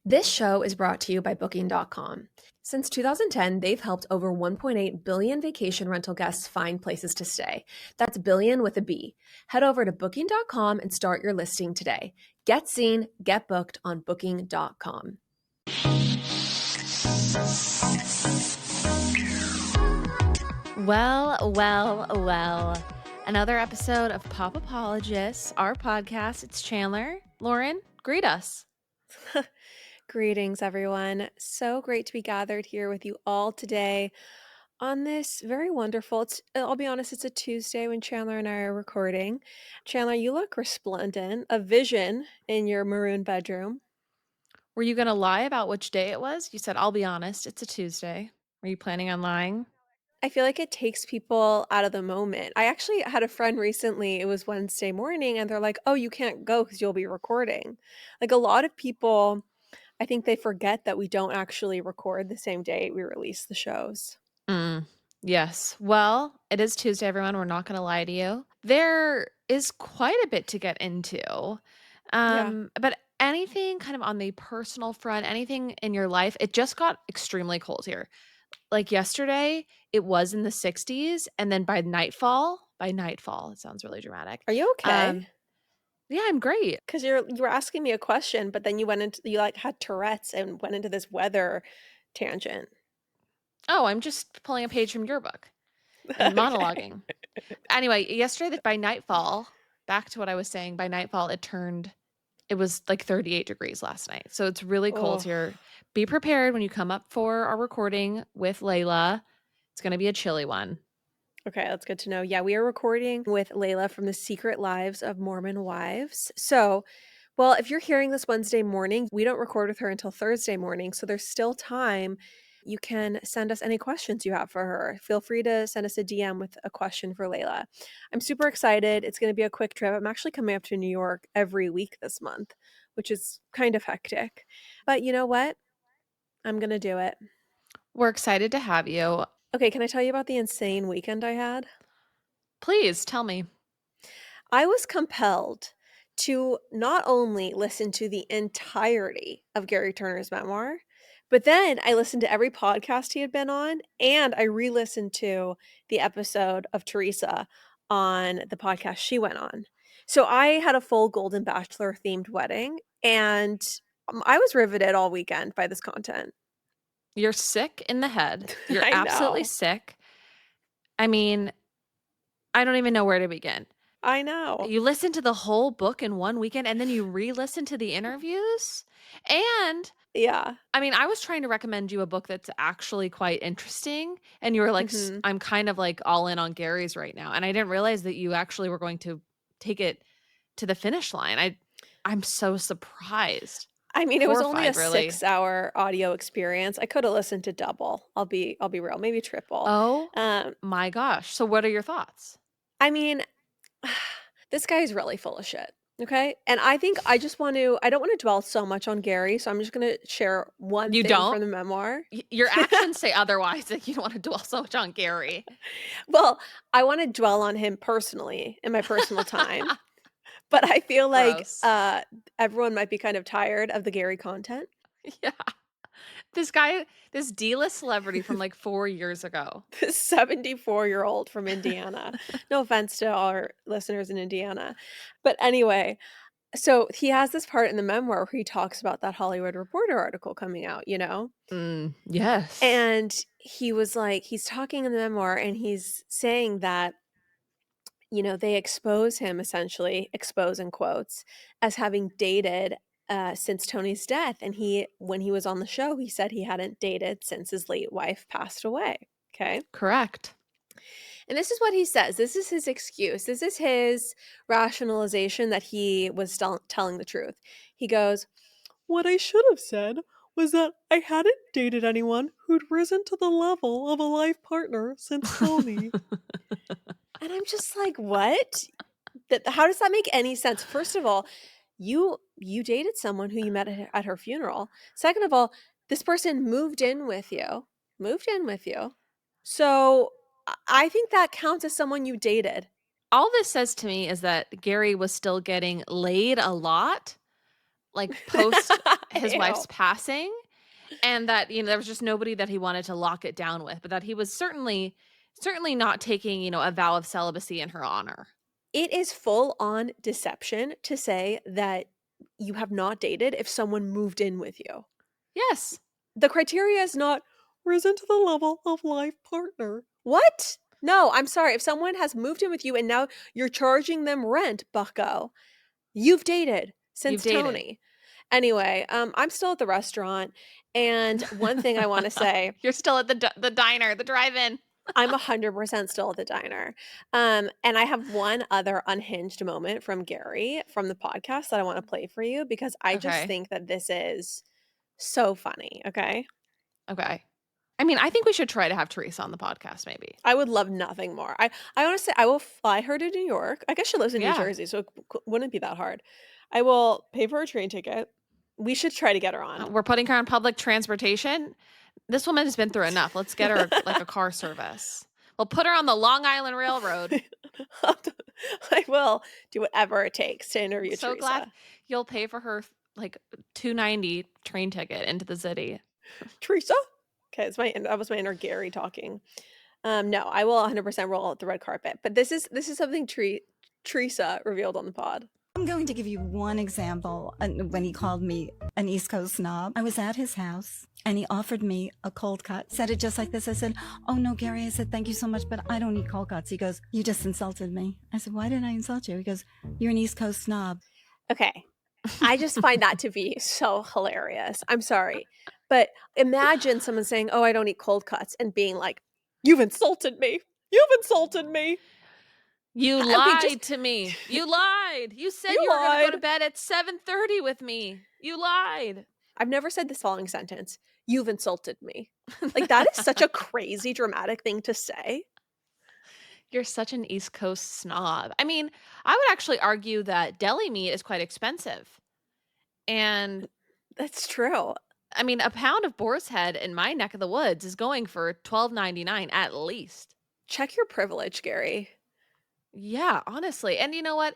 This show is brought to you by Booking.com. Since 2010, they've helped over 1.8 billion vacation rental guests find places to stay. That's billion with a B. Head over to Booking.com and start your listing today. Get seen, get booked on Booking.com. Well. Another episode of Pop Apologists, our podcast. It's Chanler. Lauren, greet us. Greetings, everyone. So great to be gathered here with you all today on this very wonderful, I'll be honest, it's a Tuesday when Chanler and I are recording. Chanler, you look resplendent, a vision in your maroon bedroom. Were you going to lie about which day it was? You said, I'll be honest, it's a Tuesday. Were you planning on lying? I feel like it takes people out of the moment. I actually had a friend recently, it was Wednesday morning, and they're like, oh, you can't go because you'll be recording. Like a lot of people, I think they forget that we don't actually record the same day we release the shows. Yes. Well, it is Tuesday, everyone. We're not going to lie to you. There is quite a bit to get into. But anything kind of on the personal front, anything in your life, it just got extremely cold here. Like yesterday, it was in the 60s, and then by nightfall, it sounds really dramatic. Are you okay? Yeah, I'm great. Because you were asking me a question, but then you had Tourette's and went into this weather tangent. Oh, I'm just pulling a page from your book and monologuing. Anyway, yesterday by nightfall, back to what I was saying, by nightfall, it was like 38 degrees last night. So it's really cold here. Be prepared when you come up for our recording with Layla. It's going to be a chilly one. Okay, that's good to know. Yeah, we are recording with Layla from The Secret Lives of Mormon Wives. So, well, if you're hearing this Wednesday morning, we don't record with her until Thursday morning. So there's still time. You can send us any questions you have for her. Feel free to send us a DM with a question for Layla. I'm super excited. It's going to be a quick trip. I'm actually coming up to New York every week this month, which is kind of hectic. But you know what? I'm going to do it. We're excited to have you. Okay, can I tell you about the insane weekend I had? Please tell me. I was compelled to not only listen to the entirety of Gary Turner's memoir, but then I listened to every podcast he had been on, and I re-listened to the episode of Teresa on the podcast she went on. So I had a full Golden Bachelor themed wedding, and I was riveted all weekend by this content. You're sick in the head. You're I absolutely know. sick. I mean, I don't even know where to begin. I know. You listen to the whole book in one weekend and then you re-listen to the interviews. And Yeah. I mean, I was trying to recommend you a book that's actually quite interesting. And you were like, I'm kind of like all in on Gary's right now. And I didn't realize that you actually were going to take it to the finish line. I'm so surprised. I mean, it was only a really. 6-hour audio experience. I could have listened to double. I'll be real, maybe triple. Oh my gosh. So what are your thoughts? I mean, this guy is really full of shit. Okay. And I think I don't want to dwell so much on Gary. So I'm just going to share one thing from the memoir. Your actions say otherwise, that you don't want to dwell so much on Gary. Well, I want to dwell on him personally in my personal time. But I feel like everyone might be kind of tired of the Gary content. Yeah. This guy, this D-list celebrity from like 4 years ago. This 74-year-old from Indiana. No offense to our listeners in Indiana. But anyway, so he has this part in the memoir where he talks about that Hollywood Reporter article coming out, you know? Yes. And he was like, he's talking in the memoir and he's saying that, you know, they expose him, essentially, expose in quotes, as having dated since Tony's death. And when he was on the show, he said he hadn't dated since his late wife passed away. Okay. Correct. And this is what he says. This is his excuse. This is his rationalization that he was telling the truth. He goes, what I should have said was that I hadn't dated anyone who'd risen to the level of a life partner since Tony. And I'm just like, what? How does that make any sense? First of all, you dated someone who you met at her funeral. Second of all, this person moved in with you. So I think that counts as someone you dated. All this says to me is that Gary was still getting laid a lot, like post his Ew. wife's passing, and that, there was just nobody that he wanted to lock it down with, but that he was certainly not taking, a vow of celibacy in her honor. It is full on deception to say that you have not dated if someone moved in with you. Yes. The criteria is not risen to the level of life partner. What? No, I'm sorry. If someone has moved in with you and now you're charging them rent, bucko, you've dated You've since dated. Tony. Anyway, I'm still at the restaurant, and one thing I want to say, You're still at the diner, the drive-in. I'm 100% still at the diner. And I have one other unhinged moment from Gary from the podcast that I want to play for you because I just Okay. think that this is so funny. Okay. Okay. I mean, I think we should try to have Teresa on the podcast maybe. I would love nothing more. I honestly, I will fly her to New York. I guess she lives in New Yeah. Jersey, so it wouldn't be that hard. I will pay for a train ticket. We should try to get her on. We're putting her on public transportation. This woman has been through enough. Let's get her like a car service. We'll put her on the Long Island Railroad. I will do whatever it takes to interview So glad Teresa. you'll pay for her like $2.90 train ticket into the city. Teresa? Okay, that was my inner Gary talking. No, I will 100% roll out the red carpet. But this is something Teresa revealed on the pod. I'm going to give you one example. When he called me an East Coast snob, I was at his house and he offered me a cold cut. Said it just like this. I said, "Oh no, Gary." I said, "Thank you so much, but I don't eat cold cuts." He goes, "You just insulted me." I said, "Why did I insult you?" He goes, "You're an East Coast snob." Okay. I just find that to be so hilarious. I'm sorry. But imagine someone saying, "Oh, I don't eat cold cuts," and being like, "You've insulted me. You've insulted me." You Okay, lied to me. You lied. You said You you were going to go to lied. bed at 7:30 with me. You lied. I've never said this following sentence. You've insulted me. Like, that is such a crazy, dramatic thing to say. You're such an East Coast snob. I mean, I would actually argue that deli meat is quite expensive. And That's true. I mean, a pound of boar's head in my neck of the woods is going for $12.99 at least. Check your privilege, Gary. Yeah, honestly. And you know what?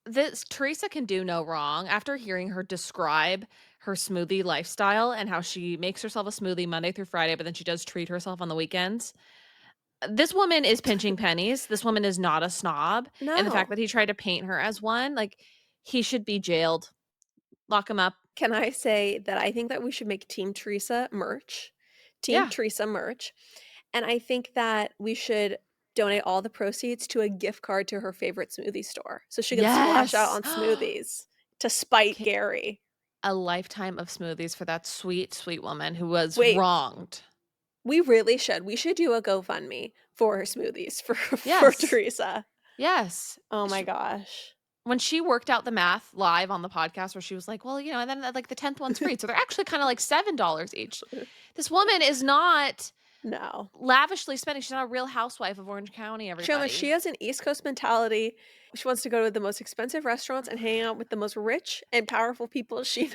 This Teresa can do no wrong. After hearing her describe her smoothie lifestyle and how she makes herself a smoothie Monday through Friday, but then she does treat herself on the weekends. This woman is pinching pennies. This woman is not a snob. And the fact No. that he tried to paint her as one, like, he should be jailed. Lock him up. Can I say that I think that we should make Team Teresa merch? Team Yeah. Teresa merch. And I think that we should donate all the proceeds to a gift card to her favorite smoothie store so she can splash out Yes. on smoothies to spite Okay. Gary. A lifetime of smoothies for that sweet, sweet woman who was Wait. wronged. We really should. We should do a GoFundMe for her smoothies for Yes. Teresa. Yes. Oh my gosh. When she worked out the math live on the podcast where she was like, well, and then like the 10th one's free. So they're actually kind of like $7 each. This woman is not No. lavishly spending. She's not a real housewife of Orange County, everybody. Chanler, she has an East Coast mentality. She wants to go to the most expensive restaurants and hang out with the most rich and powerful people she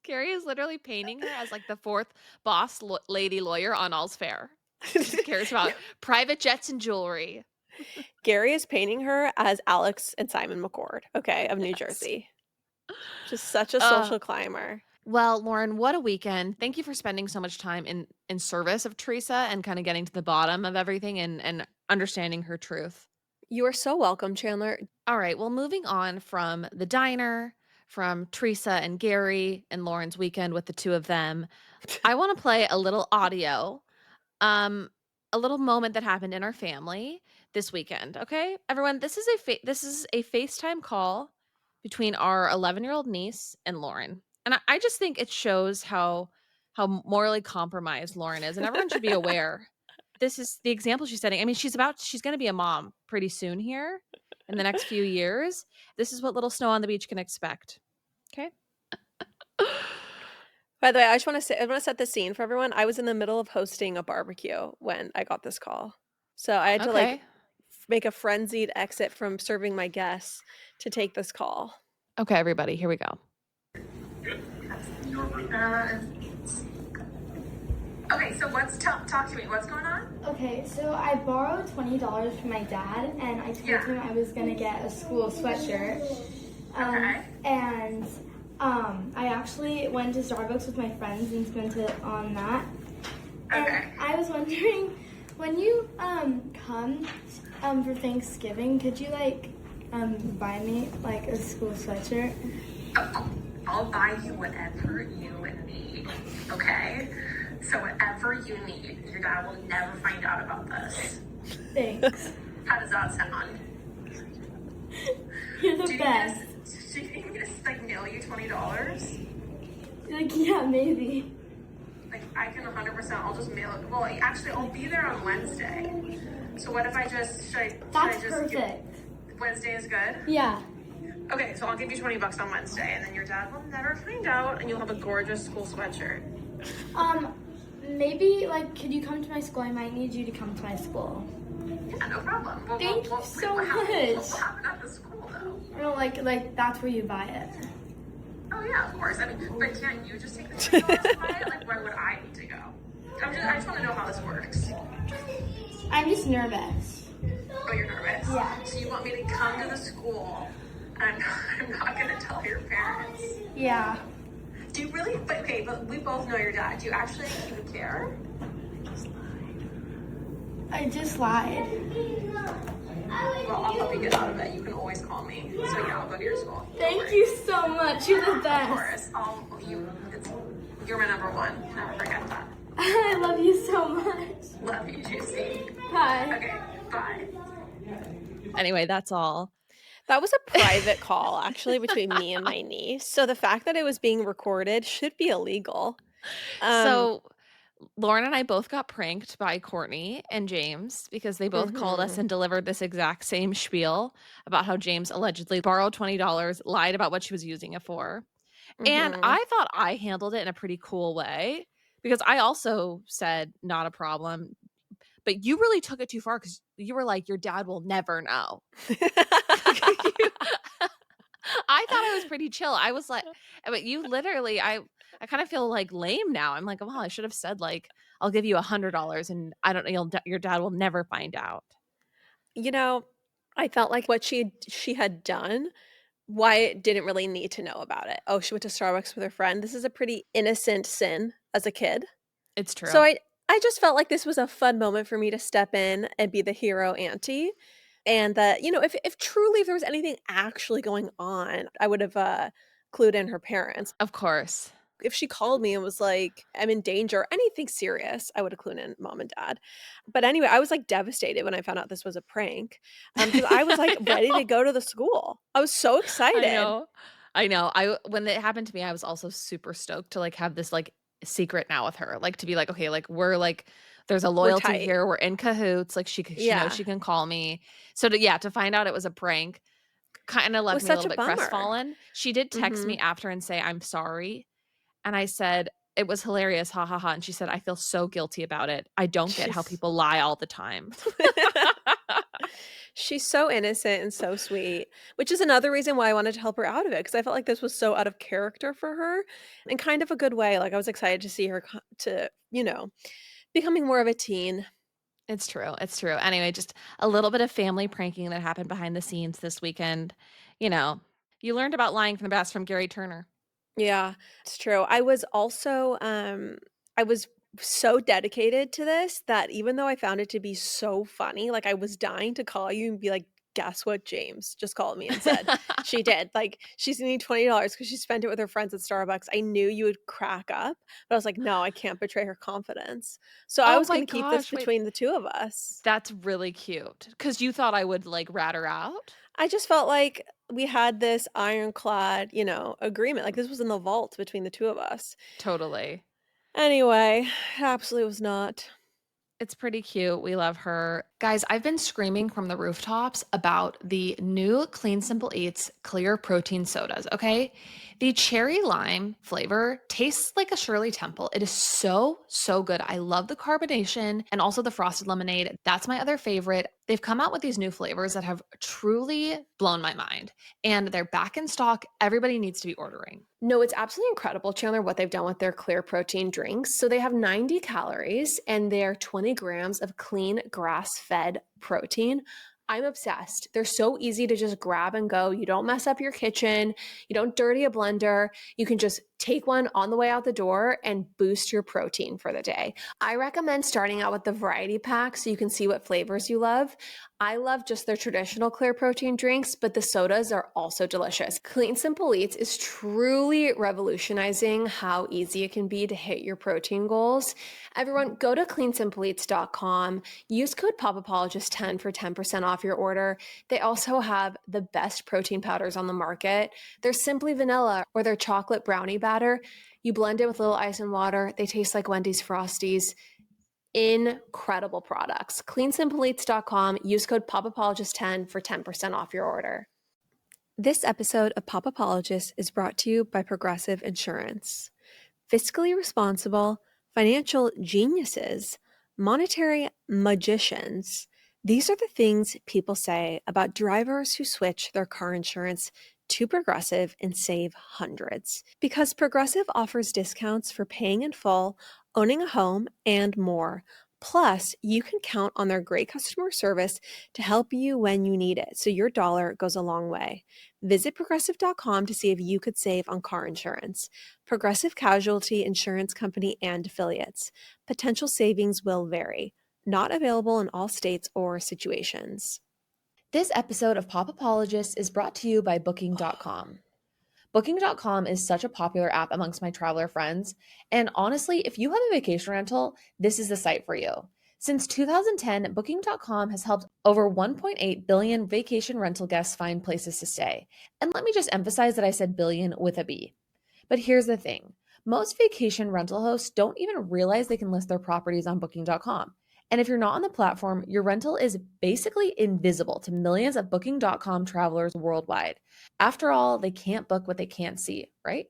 Carrie is literally painting her as like the fourth boss lady lawyer on All's Fair. She cares about private jets and jewelry. Gary is painting her as Alex and Simon McCord, okay, of New Jersey. Just such a social climber. Well, Lauren, what a weekend. Thank you for spending so much time in service of Teresa and kind of getting to the bottom of everything and understanding her truth. You are so welcome, Chanler. All right, well, moving on from the diner, from Teresa and Gary and Lauren's weekend with the two of them, I want to play a little audio, a little moment that happened in our family this weekend. Okay, everyone, this is a FaceTime call between our 11-year-old niece and Lauren, and I just think it shows how morally compromised Lauren is, and everyone should be aware. This is the example she's setting. I mean, she's going to be a mom pretty soon here in the next few years. This is what little Snow on the Beach can expect. Okay. By the way, I want to set the scene for everyone. I was in the middle of hosting a barbecue when I got this call. So I had to like make a frenzied exit from serving my guests to take this call. Okay, everybody, here we go. Okay, so talk to me. What's going on? Okay, so I borrowed $20 from my dad, and I told him I was gonna get a school sweatshirt. Okay. And I actually went to Starbucks with my friends and spent it on that. Okay. And I was wondering, when you come for Thanksgiving, could you like buy me like a school sweatshirt? I'll buy you whatever you need, okay? So whatever you need, your dad will never find out about this. Thanks. How does that sound? You're the best. Do you think I'm gonna like mail you $20? Like, yeah, maybe. Like I can 100%. I'll just mail it. Well, actually, I'll be there on Wednesday. So what if I just should I That's just perfect. Wednesday is good. Yeah. Okay, so I'll give you $20 on Wednesday, and then your dad will never find out, and you'll have a gorgeous school sweatshirt. Maybe like, could you come to my school? I might need you to come to my school. Yeah, no problem. Well, Thank you so what much. happened at the school though? I don't like that's where you buy it. Oh yeah, of course. I mean, but can't you just take the $20 to buy it? Like, why would I need to go? I just want to know how this works. I'm just nervous. Oh, you're nervous? Yeah. So you want me to come to the school, and I'm not going to tell your parents? Yeah. Do you really? But we both know your dad. Do you actually even care? I just lied. Well, I'll help you get out of it. You can always call me. So yeah, I'll go to your school. Don't Thank worry. you so much. You're the Of best. course. You're my number one. Never forget that. I love you so much. Love you, Juicy. Bye. Okay, bye. Anyway, that's all. That was a private call, actually, between me and my niece. So the fact that it was being recorded should be illegal. So Lauren and I both got pranked by Courtney and James because they both called us and delivered this exact same spiel about how James allegedly borrowed $20, lied about what she was using it for. And I thought I handled it in a pretty cool way because I also said not a problem. But you really took it too far because you were like, your dad will never know. I thought I was pretty chill. I was like, but you literally, I kind of feel like lame now. I'm like, well, I should have said like, I'll give you $100 and I don't know, your dad will never find out. You know, I felt like what she had done, Wyatt didn't really need to know about it. Oh, she went to Starbucks with her friend. This is a pretty innocent sin as a kid. It's true. So I just felt like this was a fun moment for me to step in and be the hero auntie. And that, if truly if there was anything actually going on, I would have clued in her parents. Of course. If she called me and was like, I'm in danger, anything serious, I would have clued in mom and dad. But anyway, I was like devastated when I found out this was a prank because I was like ready to go to the school. I was so excited. I know. When it happened to me, I was also super stoked to like have this like secret now with her, like to be like, okay, like we're like, there's a loyalty here. We're in cahoots. Like she knows she can call me. So to find out it was a prank kind of left me a little bit crestfallen. She did text me after and say, I'm sorry. And I said, it was hilarious. Ha ha ha. And she said, I feel so guilty about it. I don't get how people lie all the time. She's so innocent and so sweet, which is another reason why I wanted to help her out of it, because I felt like this was so out of character for her in kind of a good way. Like I was excited to see her becoming more of a teen. It's true. It's true. Anyway, just a little bit of family pranking that happened behind the scenes this weekend. You learned about lying from the past from Gary Turner. Yeah, it's true. I was also I was so dedicated to this that even though I found it to be so funny, like I was dying to call you and be like, guess what James just called me and said. She did. Like she's gonna need $20 because she spent it with her friends at Starbucks. I knew you would crack up, but I was like, no, I can't betray her confidence. So I was gonna keep this between the two of us. That's really cute. Because you thought I would like rat her out? I just felt like we had this ironclad, agreement. Like this was in the vault between the two of us. Totally. Anyway, it absolutely was not. It's pretty cute. We love her. Guys, I've been screaming from the rooftops about the new Clean Simple Eats clear protein sodas, okay? The cherry lime flavor tastes like a Shirley Temple. It is so, so good. I love the carbonation and also the frosted lemonade. That's my other favorite. They've come out with these new flavors that have truly blown my mind. And they're back in stock. Everybody needs to be ordering. No, it's absolutely incredible, Chandler, what they've done with their clear protein drinks. So they have 90 calories and they're 20 grams of clean grass-fed protein. I'm obsessed. They're so easy to just grab and go. You don't mess up your kitchen. You don't dirty a blender. You can just take one on the way out the door and boost your protein for the day. I recommend starting out with the variety pack so you can see what flavors you love. I love just their traditional clear protein drinks, but the sodas are also delicious. Clean Simple Eats is truly revolutionizing how easy it can be to hit your protein goals. Everyone, go to cleansimpleeats.com. Use code POPAPOLOGIST10 for 10% off your order. They also have the best protein powders on the market. They're simply vanilla or their chocolate brownie batter. You blend it with a little ice and water. They taste like Wendy's Frosties. Incredible products. Cleansimpleeats.com. Use code POPAPOLOGIST10 for 10% off your order. This episode of Pop Apologist is brought to you by Progressive Insurance. Fiscally responsible, financial geniuses, monetary magicians. These are the things people say about drivers who switch their car insurance to Progressive and save hundreds. Because Progressive offers discounts for paying in full, owning a home, and more. Plus, you can count on their great customer service to help you when you need it, so your dollar goes a long way. Visit progressive.com to see if you could save on car insurance. Progressive Casualty Insurance Company and Affiliates. Potential savings will vary. Not available in all states or situations. This episode of Pop Apologist is brought to you by Booking.com. Booking.com is such a popular app amongst my traveler friends, and honestly, if you have a vacation rental, this is the site for you. Since 2010, Booking.com has helped over 1.8 billion vacation rental guests find places to stay. And let me just emphasize that I said billion with a B. But here's the thing. Most vacation rental hosts don't even realize they can list their properties on Booking.com. And if you're not on the platform, your rental is basically invisible to millions of Booking.com travelers worldwide. After all, they can't book what they can't see, right?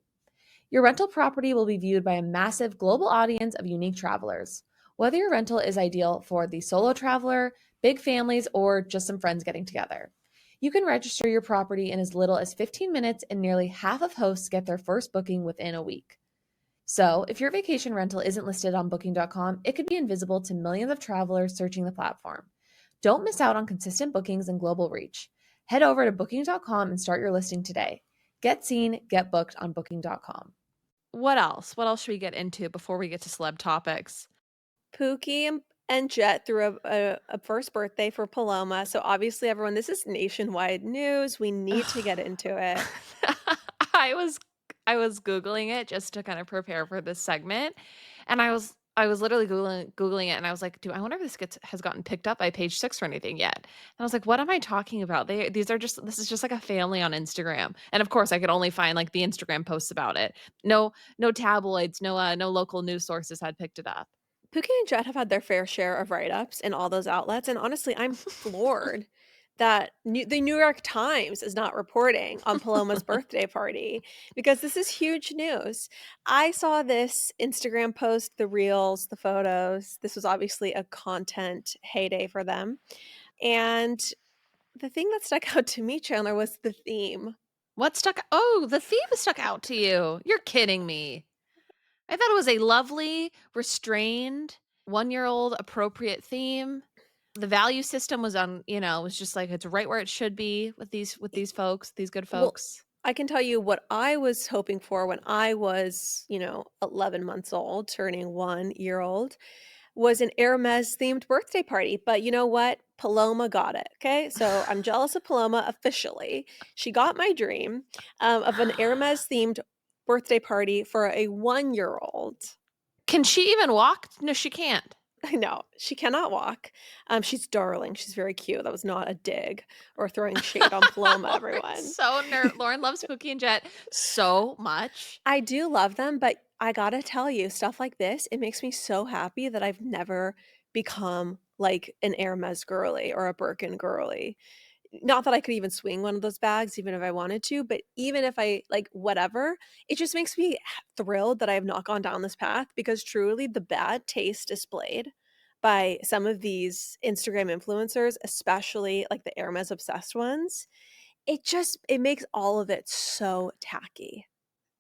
Your rental property will be viewed by a massive global audience of unique travelers. Whether your rental is ideal for the solo traveler, big families, or just some friends getting together. You can register your property in as little as 15 minutes, and nearly half of hosts get their first booking within a week. So, if your vacation rental isn't listed on Booking.com, it could be invisible to millions of travelers searching the platform. Don't miss out on consistent bookings and global reach. Head over to Booking.com and start your listing today. Get seen, get booked on Booking.com. What else? What else should we get into before we get to celeb topics? Pookie and Jet threw a first birthday for Paloma. So obviously, everyone, this is nationwide news. We need to get into it. I was Googling it just to kind of prepare for this segment, and I was literally Googling it, and I was like, I wonder if this has gotten picked up by Page Six or anything yet? And I was like, what am I talking about? This is just like a family on Instagram, and of course, I could only find like the Instagram posts about it. No tabloids, no local news sources had picked it up. Pookie and Jet have had their fair share of write-ups in all those outlets, and honestly, I'm floored that the New York Times is not reporting on Paloma's birthday party, because this is huge news. I saw this Instagram post, the reels, the photos. This was obviously a content heyday for them. And the thing that stuck out to me, Chandler, was the theme. What stuck? Oh, the theme stuck out to you. You're kidding me. I thought it was a lovely, restrained, 1-year-old appropriate theme. The value system was was just like it's right where it should be with these folks, these good folks. Well, I can tell you what I was hoping for when I was, 11 months old, turning 1-year-old, was an Hermes themed birthday party. But you know what? Paloma got it. Okay. So I'm jealous of Paloma officially. She got my dream of an Hermes themed birthday party for a 1-year-old. Can she even walk? No, she can't. No, she cannot walk. She's darling. She's very cute. That was not a dig or throwing shade on Paloma, everyone. So Lauren loves Pookie and Jet so much. I do love them, but I gotta tell you, stuff like this, it makes me so happy that I've never become like an Hermes girly or a Birkin girly. Not that I could even swing one of those bags, even if I wanted to, but even if I like whatever, it just makes me thrilled that I have not gone down this path, because truly the bad taste displayed by some of these Instagram influencers, especially like the Hermes obsessed ones, it makes all of it so tacky.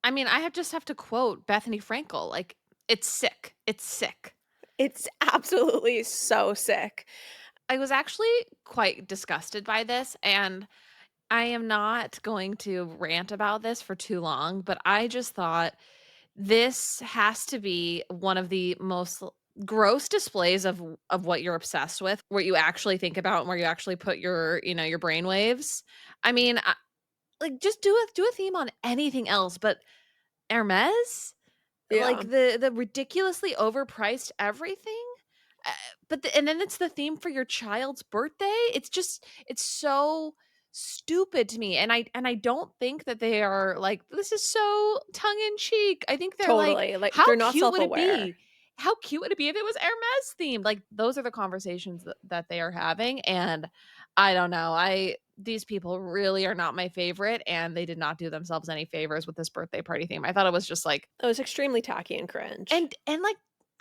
I mean, just have to quote Bethany Frankel, like, it's sick. It's sick. It's absolutely so sick. I was actually quite disgusted by this, and I am not going to rant about this for too long, but I just thought this has to be one of the most gross displays of what you're obsessed with, what you actually think about, and where you actually put your brain waves. I mean, like, just do a theme on anything else, but Hermes? Yeah, Like, the ridiculously overpriced everything? Uh, and then it's the theme for your child's birthday? It's so stupid to me, and I don't think that they are like, "This is so tongue in cheek." I think they're like, totally. Like, "How they're not cute would it self-aware. be? How cute would it be if it was Hermes themed?" Like, those are the conversations that they are having, and I don't know. I These people really are not my favorite, and they did not do themselves any favors with this birthday party theme. I thought it was just like It was extremely tacky and cringe. like,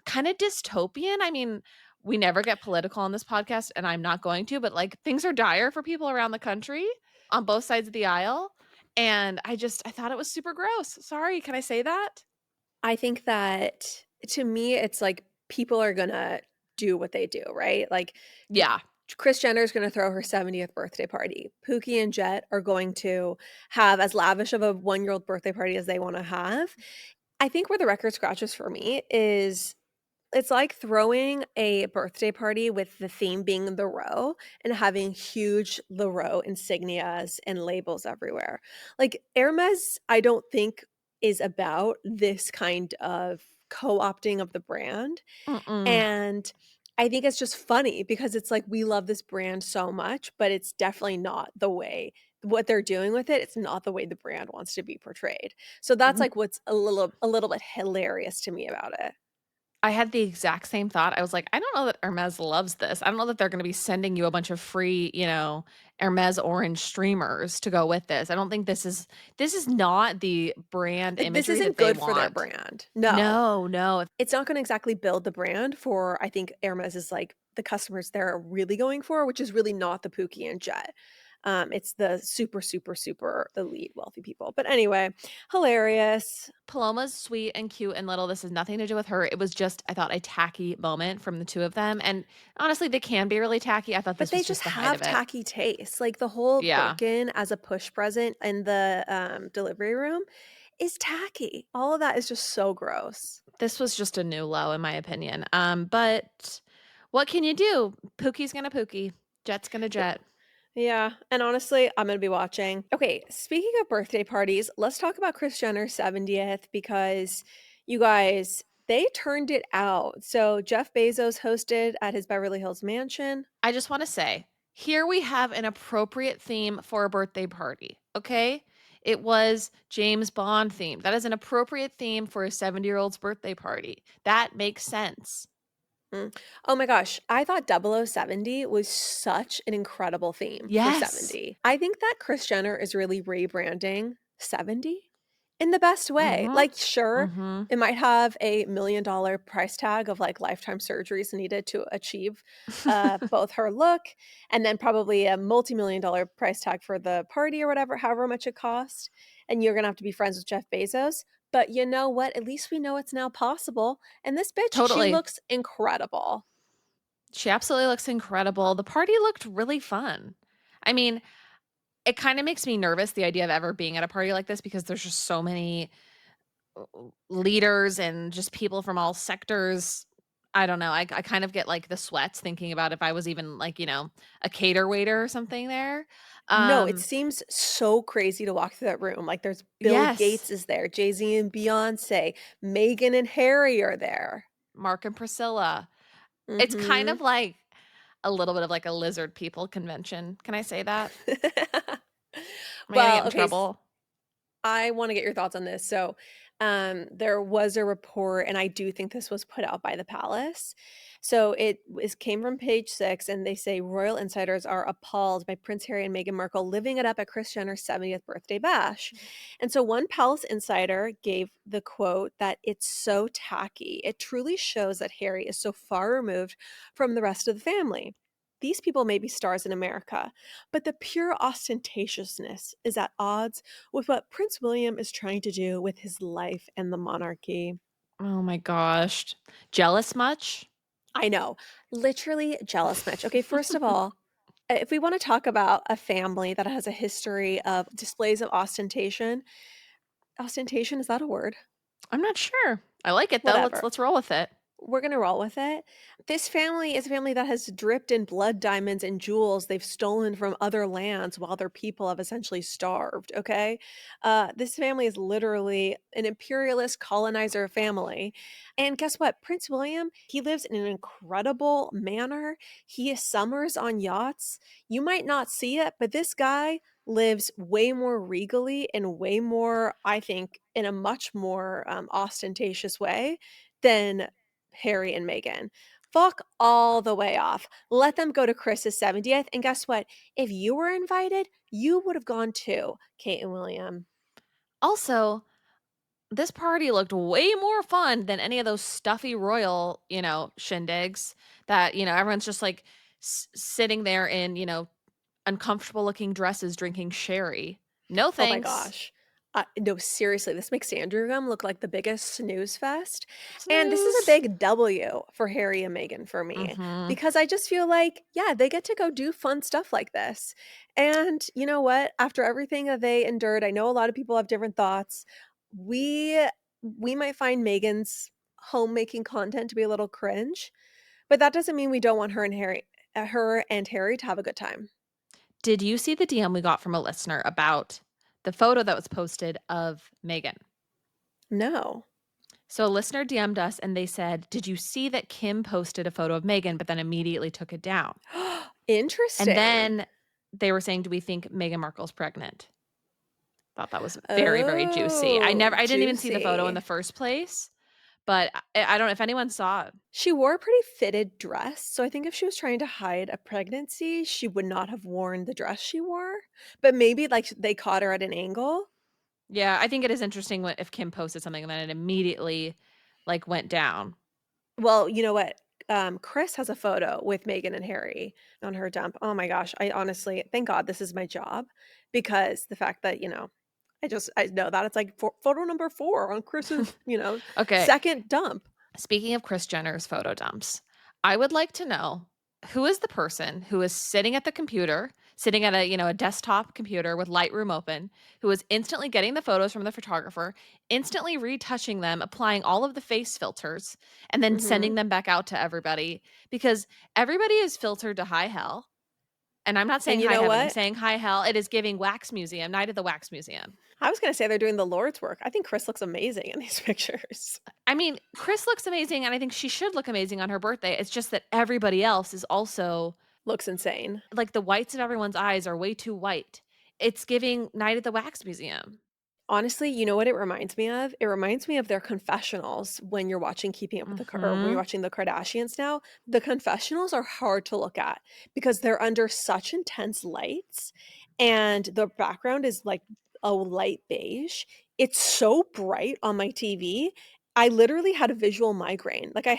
kinda dystopian. I mean, we never get political on this podcast, and I'm not going to, but, like, things are dire for people around the country on both sides of the aisle, and I thought it was super gross. Sorry, can I say that? I think that to me, it's like people are gonna do what they do, right? Like, Yeah. Kris Jenner is gonna throw her 70th birthday party. Pookie and Jet are going to have as lavish of a one-year-old birthday party as they wanna have. I think where the record scratches for me is it's like throwing a birthday party with the theme being the row and having huge the row insignias and labels everywhere. Like Hermes, I don't think is about this kind of co-opting of the brand. Mm-mm. And I think it's just funny because it's like we love this brand so much, but it's definitely not the way what they're doing with it. It's not the way the brand wants to be portrayed. So that's Mm, like what's a little bit hilarious to me about it. I had the exact same thought. I was like, "I don't know that Hermes loves this. I don't know that they're gonna be sending you a bunch of free, Hermes orange streamers to go with this. I don't think this is not the brand Like, this imagery that isn't they good for their want." brand. No. No, no. It's not gonna exactly build the brand for I think Hermes is, like, the customers they're really going for, which is really not the Pookie and Jet. It's the super, super, super elite wealthy people. But anyway, hilarious. Paloma's sweet and cute and little. This has nothing to do with her. It was just, I thought, a tacky moment from the 2 of them, and honestly, they can be really tacky. I thought But this they was just just the height have of it. tacky taste. Like, the whole Yeah. Birkin as a push present in the, delivery room is tacky. All of that is just so gross. This was just a new low in my opinion. But what can you do? Pookie's gonna pookie. Jet's gonna jet. Yeah, and honestly, I'm gonna be watching. Okay, speaking of birthday parties, let's talk about Kris Jenner's 70th because you guys, they turned it out. So Jeff Bezos hosted at his Beverly Hills mansion. I just wanna say, here we have an appropriate theme for a birthday party, okay? It was James Bond themed. That is an appropriate theme for a 70-year-old's birthday party. That makes sense. Mm. Oh my gosh, I thought 0070 was such an incredible theme for Yes. 70. I think that Kris Jenner is really rebranding 70 in the best way. Mhm. Like, sure, Mhm. it might have a $1,000,000 price tag of like lifetime surgeries needed to achieve both her look and then probably a multi-million-dollar price tag for the party or whatever, however much it costs. And you're gonna have to be friends with Jeff Bezos. But you know what? At least we know it's now possible. And this bitch, she Totally. looks incredible. She absolutely looks incredible. The party looked really fun. I mean, it kinda makes me nervous, the idea of ever being at a party like this because there's just so many leaders and just people from all sectors. I don't know. I kind of get like the sweats thinking about if I was even like, a cater waiter or something there. No, it Um, seems so crazy to walk through that room. Like there's Bill yes, Gates is there, Jay-Z and Beyonce, Meghan and Harry are there. Mark and Priscilla. It's kind Mhm. of like a little bit of like a lizard people convention. Can I say that? Am I gonna get Well, in okay, trouble? I wanna get your thoughts on this. So, there was a report, and I do think this was put out by the palace. So came from Page 6, and they say royal insiders are appalled by Prince Harry and Meghan Markle living it up at Kris Jenner's 70th birthday bash. And so one palace insider gave the quote that it's so tacky. It truly shows that Harry is so far removed from the rest of the family. These people may be stars in America, but the pure ostentatiousness is at odds with what Prince William is trying to do with his life and the monarchy. Oh my gosh. Jealous much? I know. Literally jealous Mitch. Okay, first of all, if we want to talk about a family that has a history of displays of ostentation, is that a word? I'm not sure. I like it though. Let's Whatever. let's roll with it. We're gonna roll with it. This family is a family that has dripped in blood diamonds and jewels they've stolen from other lands while their people have essentially starved, okay? This family is literally an imperialist colonizer family. And guess what? Prince William, he lives in an incredible manner. He summers on yachts. You might not see it, but this guy lives way more regally and way more, I think, in a much more ostentatious way than Harry and Meghan. Fuck all the way off. Let them go to Chris's 70th. And guess what? If you were invited, you would have gone too, Kate and William. Also, this party looked way more fun than any of those stuffy royal, shindigs that, everyone's just like sitting there in, uncomfortable looking dresses drinking sherry. No Oh my thanks. gosh. No, seriously, this makes Sandringham look like the biggest snooze fest. And this is a Snooze. big W for Harry and Meghan for me Mhm. because I just feel like, yeah, they get to go do fun stuff like this. And you know what? After everything that they endured, I know a lot of people have different thoughts. We we might find Meghan's homemaking content to be a little cringe, but that doesn't mean we don't want her and Harry to have a good time. Did you see the DM we got from a listener about the photo that was posted of Megan? No. So a listener DM'd us and they said, "Did you see that Kim posted a photo of Megan but then immediately took it down?" And Interesting. then they were saying, "Do we think Meghan Markle's pregnant?" Thought that was very, very juicy. Oh, I didn't even see the photo in the juicy. first place, but I don't know if anyone saw it. She wore a pretty fitted dress, so I think if she was trying to hide a pregnancy, she would not have worn the dress she wore, but maybe, like, they caught her at an angle? Yeah, I think it is interesting if Kim posted something and then it immediately, like, went down. Well, you know what? Kris has a photo with Meghan and Harry on her dump. Oh my gosh, I honestly thank God this is my job because the fact that, I know that it's like photo number 4 on Kris's, Okay, 2nd dump. speaking of Kris Jenner's photo dumps, I would like to know who is the person who is sitting at the computer, sitting at a desktop computer with Lightroom open, who is instantly getting the photos from the photographer, instantly retouching them, applying all of the face filters, and then Mhm. sending them back out to everybody because everybody is filtered to high hell. And I'm not And saying you high know heaven, I'm what? saying high hell. It is giving wax museum, night at the wax museum. I was gonna say they're doing the Lord's work. I think Kris looks amazing in these pictures. I mean, Kris looks amazing, and I think she should look amazing on her birthday. It's just that everybody else is also Looks insane. like the whites of everyone's eyes are way too white. It's giving night at the wax museum. Honestly, you know what it reminds me of? It reminds me of their confessionals when you're watching Keeping Up with the or when you're Mhm. watching the Kardashians now. The confessionals are hard to look at because they're under such intense lights and the background is like a light beige. It's so bright on my TV. I literally had a visual migraine. Like it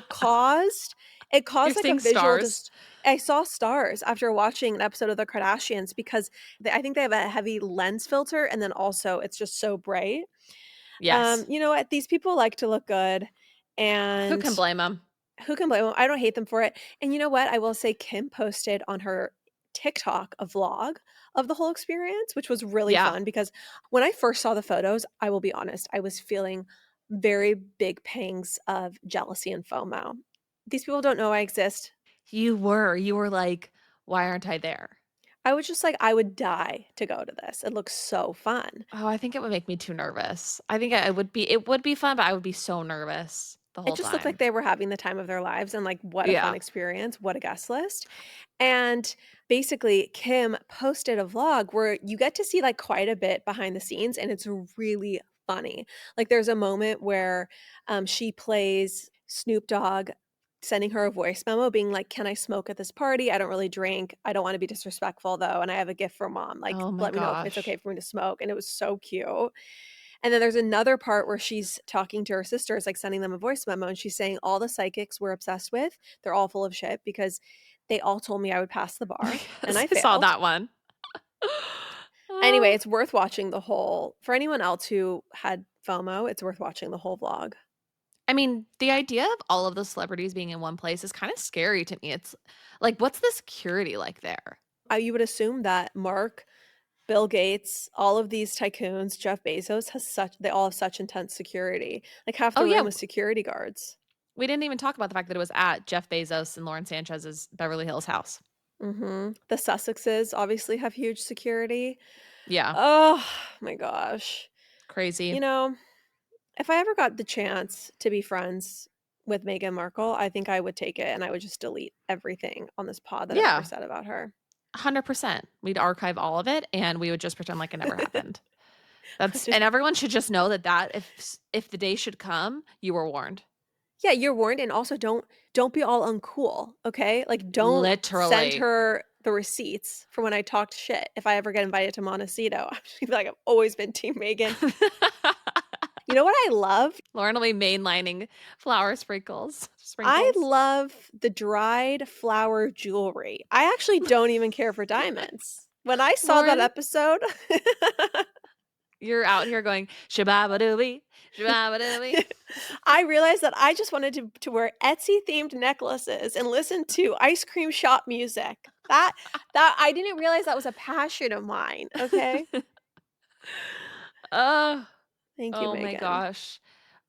caused You're like a seeing visual stars. just I saw stars after watching an episode of the Kardashians because I think they have a heavy lens filter, and then also it's just so bright. Yes. You know what? These people like to look good, Who can and blame them? who can blame them? I don't hate them for it. And you know what? I will say Kim posted on her TikTok a vlog of the whole experience, which was really Yeah. fun because when I first saw the photos, I will be honest, I was feeling very big pangs of jealousy and FOMO. These people don't know I exist. You were like, "Why aren't I there?" I was just like, I would die to go to this. It looks so fun. Oh, I think it would make me too nervous. I think it would be fun, but I would be so nervous the It whole just looked like time. they were having the time of their lives and like what a fun Yeah. experience, what a guest list. And basically, Kim posted a vlog where you get to see like quite a bit behind the scenes and it's really funny. Like there's a moment where she plays Snoop Dogg sending her a voice memo being like, "Can I smoke at this party? I don't really drink. I don't want to be disrespectful though, and I have a gift for mom. Like Oh my let me know if it's okay gosh. for me to smoke." And it was so cute. And then there's another part where she's talking to her sisters, like sending them a voice memo, and she's saying, "All the psychics we're obsessed with, they're all full of shit because they all told me I would pass the bar, and Yes, I I saw failed." that one. Anyway, Oh. it's worth watching the whole for anyone else who had FOMO, it's worth watching the whole vlog. I mean, the idea of all of the celebrities being in one place is kind of scary to me. It's like, what's the security like there? You would assume that Mark, Bill Gates, all of these tycoons, Jeff Bezos they all have such intense security. Like half Oh, the room yeah. was security guards. We didn't even talk about the fact that it was at Jeff Bezos and Lauren Sanchez's Beverly Hills house. The Sussexes obviously have huge security. Yeah. Oh my gosh. Crazy. You know, if I ever got the chance to be friends with Meghan Markle, I think I would take it and I would just delete everything on this pod that I've ever Yeah. said about her. 100%. We'd archive all of it and we would just pretend like it never happened. Just And everyone should just know that if the day should come, you were warned. Yeah, you're warned, and also don't be all uncool, okay? Like, don't send Literally. her the receipts for when I talked shit. If I ever get invited to Montecito, I'm just gonna be like, I've always been Team Megan. You know what I love? Lauren will be mainlining flower sprinkles. I love the dried flower jewelry. I actually don't even care for diamonds. When I saw that Lauren, episode, you're out here going shababadooey, shababadooey. I realized that I just wanted to wear Etsy themed necklaces and listen to ice cream shop music. That I didn't realize that was a passion of mine. Okay. Oh, Thank you, oh my Megan. gosh.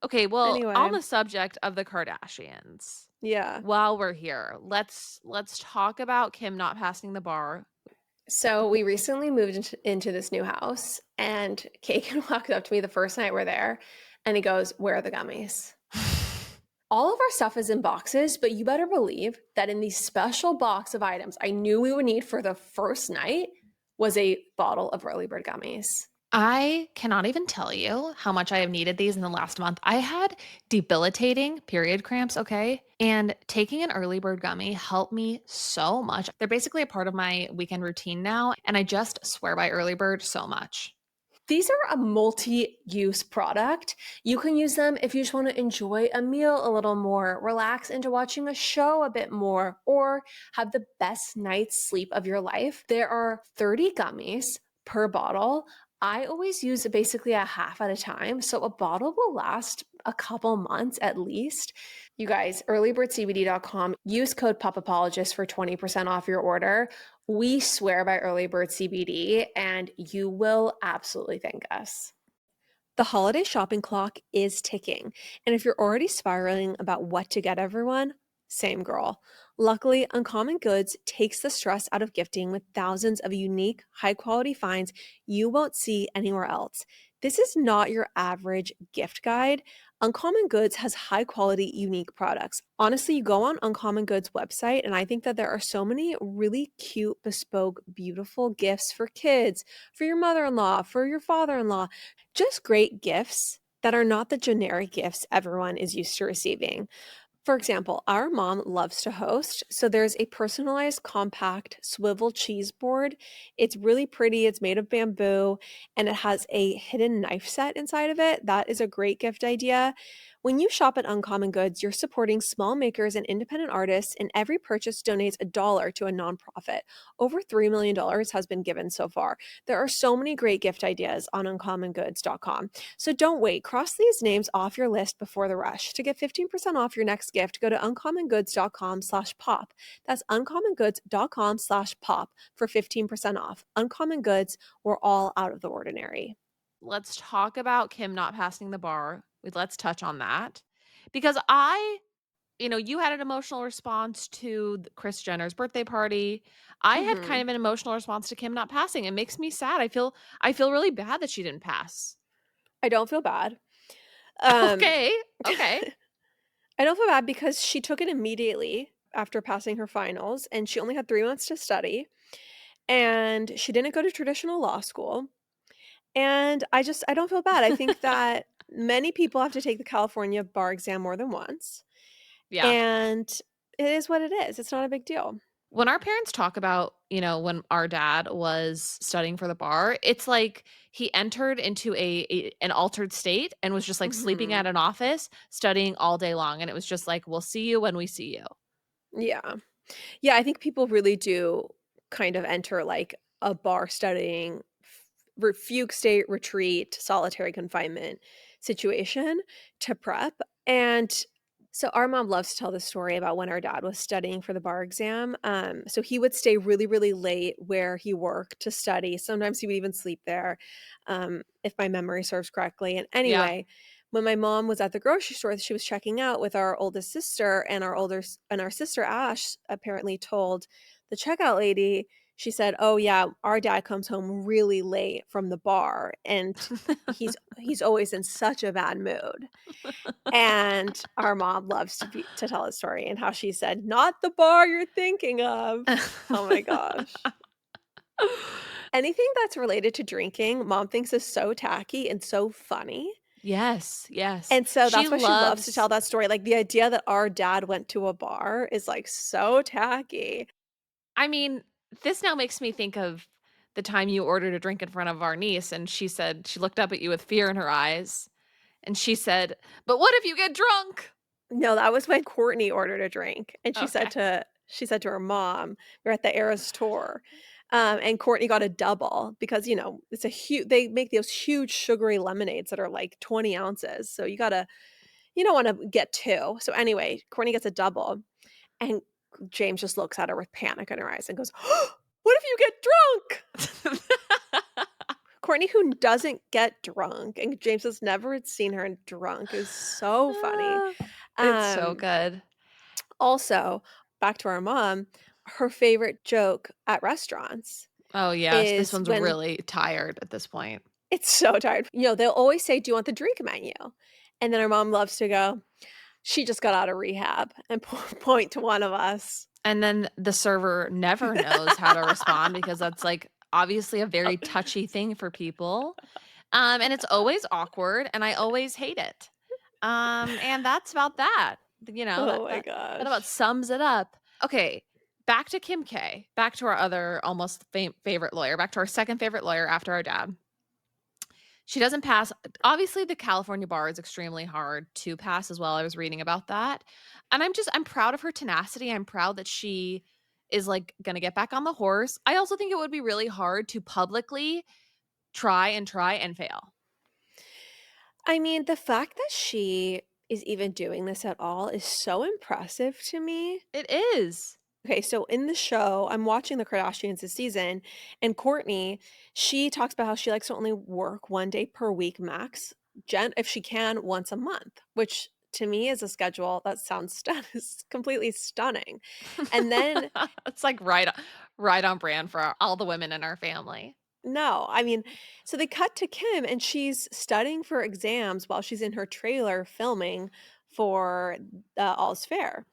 Okay, well, Anyway, on the subject of the Kardashians, yeah. while we're here, let's talk about Kim not passing the bar. So we recently moved into this new house, and Kagan walked up to me the first night we're there, and he goes, "Where are the gummies?" All of our stuff is in boxes, but you better believe that in the special box of items I knew we would need for the first night was a bottle of early bird gummies. I cannot even tell you how much I have needed these in the last month. I had debilitating period cramps, okay? And taking an early bird gummy helped me so much. They're basically a part of my weekend routine now, and I just swear by early bird so much. These are a multi-use product. You can use them if you just want to enjoy a meal a little more, relax into watching a show a bit more, or have the best night's sleep of your life. There are 30 gummies per bottle. I always use basically a half at a time, so a bottle will last a couple months at least. You guys, earlybirdcbd.com, use code POPAPologist for 20% off your order. We swear by Early Bird CBD, and you will absolutely thank us. The holiday shopping clock is ticking, and if you're already spiraling about what to get everyone, same girl. Luckily, Uncommon Goods takes the stress out of gifting with thousands of unique, high-quality finds you won't see anywhere else. This is not your average gift guide. Uncommon Goods has high-quality, unique products. Honestly, you go on Uncommon Goods website, and I think that there are so many really cute, bespoke, beautiful gifts for kids, for your mother-in-law, for your father-in-law. Just great gifts that are not the generic gifts everyone is used to receiving. For example, our mom loves to host, so there's a personalized compact swivel cheese board. It's really pretty, it's made of bamboo, and it has a hidden knife set inside of it. That is a great gift idea. When you shop at Uncommon Goods, you're supporting small makers and independent artists, and every purchase donates $1 to a nonprofit. Over $3 million has been given so far. There are so many great gift ideas on uncommongoods.com. So don't wait. Cross these names off your list before the rush. To get 15% off your next gift, go to uncommongoods.com/pop. That's uncommongoods.com/pop for 15% off. Uncommon Goods, we're all out of the ordinary. Let's talk about Kim not passing the bar. Let's touch on that. Because you had an emotional response to Kris Jenner's birthday party. I had kind of an emotional response to Kim not passing. It makes me sad. I feel really bad that she didn't pass. I don't feel bad. Okay. I don't feel bad because she took it immediately after passing her finals, and she only had 3 months to study, and she didn't go to traditional law school. And I don't feel bad. I think that many people have to take the California bar exam more than once, Yeah. and it is what it is. It's not a big deal. When our parents talk about, when our dad was studying for the bar, it's like he entered into an altered state and was just like sleeping at an office, studying all day long. And it was just like, we'll see you when we see you. Yeah. Yeah, I think people really do kind of enter like a bar studying, fugue state, retreat, solitary confinement situation to prep. And so our mom loves to tell the story about when our dad was studying for the bar exam. So he would stay really, really late where he worked to study. Sometimes he would even sleep there, if my memory serves correctly. And Yeah. anyway, when my mom was at the grocery store, she was checking out with our oldest sister, and our sister Ash apparently told the checkout lady. She said, "Oh yeah, our dad comes home really late from the bar, and he's always in such a bad mood." And our mom loves to tell a story and how she said, "Not the bar you're thinking of." Oh my gosh. Anything that's related to drinking, mom thinks is so tacky and so funny. Yes, yes. And so She that's why she loves to loves tell that story. Like, the idea that our dad went to a bar is, like, so tacky. I mean, this now makes me think of the time you ordered a drink in front of our niece, and she said she looked up at you with fear in her eyes, and she said, "But what if you get drunk?" No, that was when Courtney ordered a drink, and Okay. she said to her mom, we are at the Eras tour, and Courtney got a double because, it's a huge. They make those huge sugary lemonades that are like 20 ounces, so you don't wanna get 2. So anyway, Courtney gets a double, and James just looks at her with panic in her eyes and goes, "What if you get drunk?" Courtney, who doesn't get drunk, and James has never seen her drunk. It was so funny. Ah, it's so Um good. Also, back to our mom, her favorite joke at restaurants Oh, yes, this is one's when really tired at this point. it's so tired. They'll always say, "Do you want the drink menu?" And then our mom loves to go, "She just got out of rehab," and point to one of us. And then the server never knows how to respond because that's, like, obviously a very touchy thing for people, and it's always awkward, and I always hate it. And that's about that. Oh my That about gosh. sums it up. Okay, back to Kim K, back to our other almost favorite lawyer, back to our second favorite lawyer after our dad. She doesn't pass. Obviously, the California bar is extremely hard to pass as well. I was reading about that. And I'm proud of her tenacity. I'm proud that she is like going to get back on the horse. I also think it would be really hard to publicly try and fail. I mean, the fact that she is even doing this at all is so impressive to me. It is. Okay, so in the show, I'm watching the Kardashians this season, and Courtney, she talks about how she likes to only work 1 day per week max, if she can, once a month, which to me is a schedule that sounds is completely stunning. And then It's like right on brand for all the women in our family. no, I mean, so they cut to Kim, and she's studying for exams while she's in her trailer filming for All's Fair.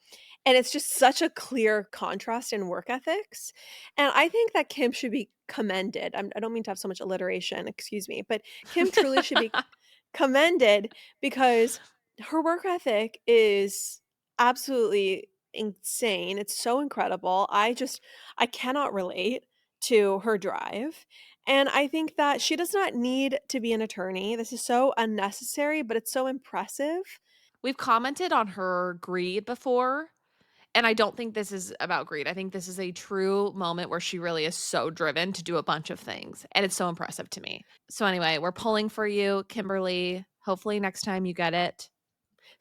And it's just such a clear contrast in work ethics. And I think that Kim should be commended. I don't mean to have so much alliteration, excuse me, but Kim truly should be commended because her work ethic is absolutely insane. It's so incredible. I cannot relate to her drive. And I think that she does not need to be an attorney. This is so unnecessary, but it's so impressive. We've commented on her greed before, and I don't think this is about greed. I think this is a true moment where she really is so driven to do a bunch of things, and it's so impressive to me. So anyway, we're pulling for you, Kimberly. Hopefully next time you get it.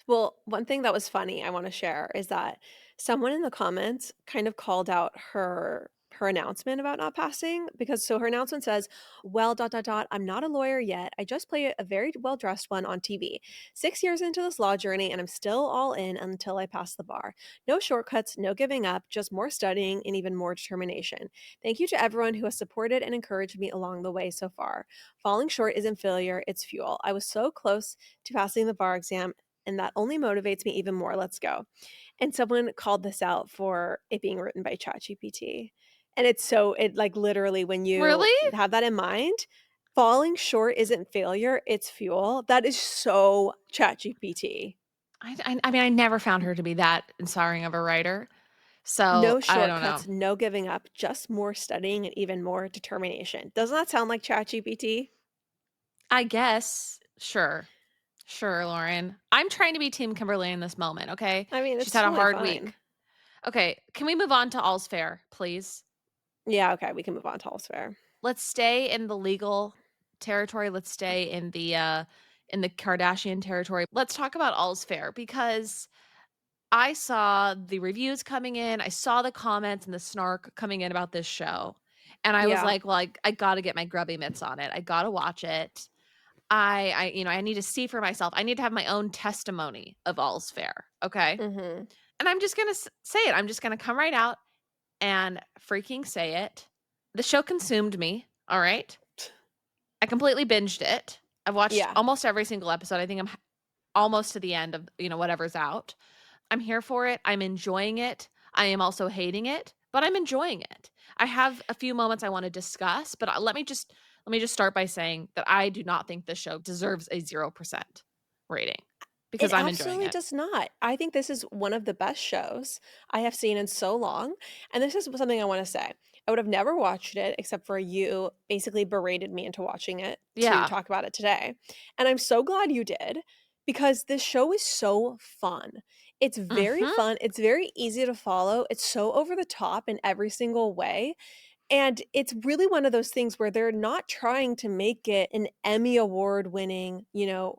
Well, one thing that was funny I wanna share is that someone in the comments kind of called out her announcement about not passing because her announcement says, "Well, dot, dot, dot, I'm not a lawyer yet. I just play a very well-dressed one on TV. 6 years into this law journey, and I'm still all in until I pass the bar. No shortcuts, no giving up, just more studying and even more determination. Thank you to everyone who has supported and encouraged me along the way so far. Falling short isn't failure, it's fuel. I was so close to passing the bar exam, and that only motivates me even more. Let's go." And someone called this out for it being written by ChatGPT. And it like literally when you Really? have that in mind, falling short isn't failure, it's fuel. That is so ChatGPT. I mean, I never found her to be that inspiring of a writer. So No I don't know. shortcuts, no giving up, just more studying and even more determination. Doesn't that sound like ChatGPT? I guess. Sure. Sure, Lauren. I'm trying to be Team Kimberly in this moment, okay? I mean, She's it's had a totally hard fine. week. Okay, can we move on to All's Fair, please? Yeah, okay, we can move on to elsewhere. Let's stay in the legal territory. Let's stay in in the Kardashian territory. Let's talk about All's Fair because I saw the reviews coming in, I saw the comments and the snark coming in about this show, and I was Yeah. like, "Well, I gotta get my grubby mitts on it. I gotta watch it. I need to see for myself. I need to have my own testimony of All's Fair, okay?" Mhm. And I'm just gonna say it. I'm just gonna come right out and freaking say it. The show consumed me, all right? I completely binged it. I've watched Yeah. almost every single episode. I think I'm almost to the end of, whatever's out. I'm here for it. I'm enjoying it. I am also hating it, but I'm enjoying it. I have a few moments I want to discuss, but let me just start by saying that I do not think this show deserves a 0% rating It because I'm enjoying absolutely it. does not. I think this is one of the best shows I have seen in so long, and this is something I wanna say. I would have never watched it except for you basically berated me into watching it to Yeah. talk about it today, and I'm so glad you did because this show is so fun. It's very Mhm. fun, it's very easy to follow, it's so over the top in every single way, and it's really one of those things where they're not trying to make it an Emmy award-winning,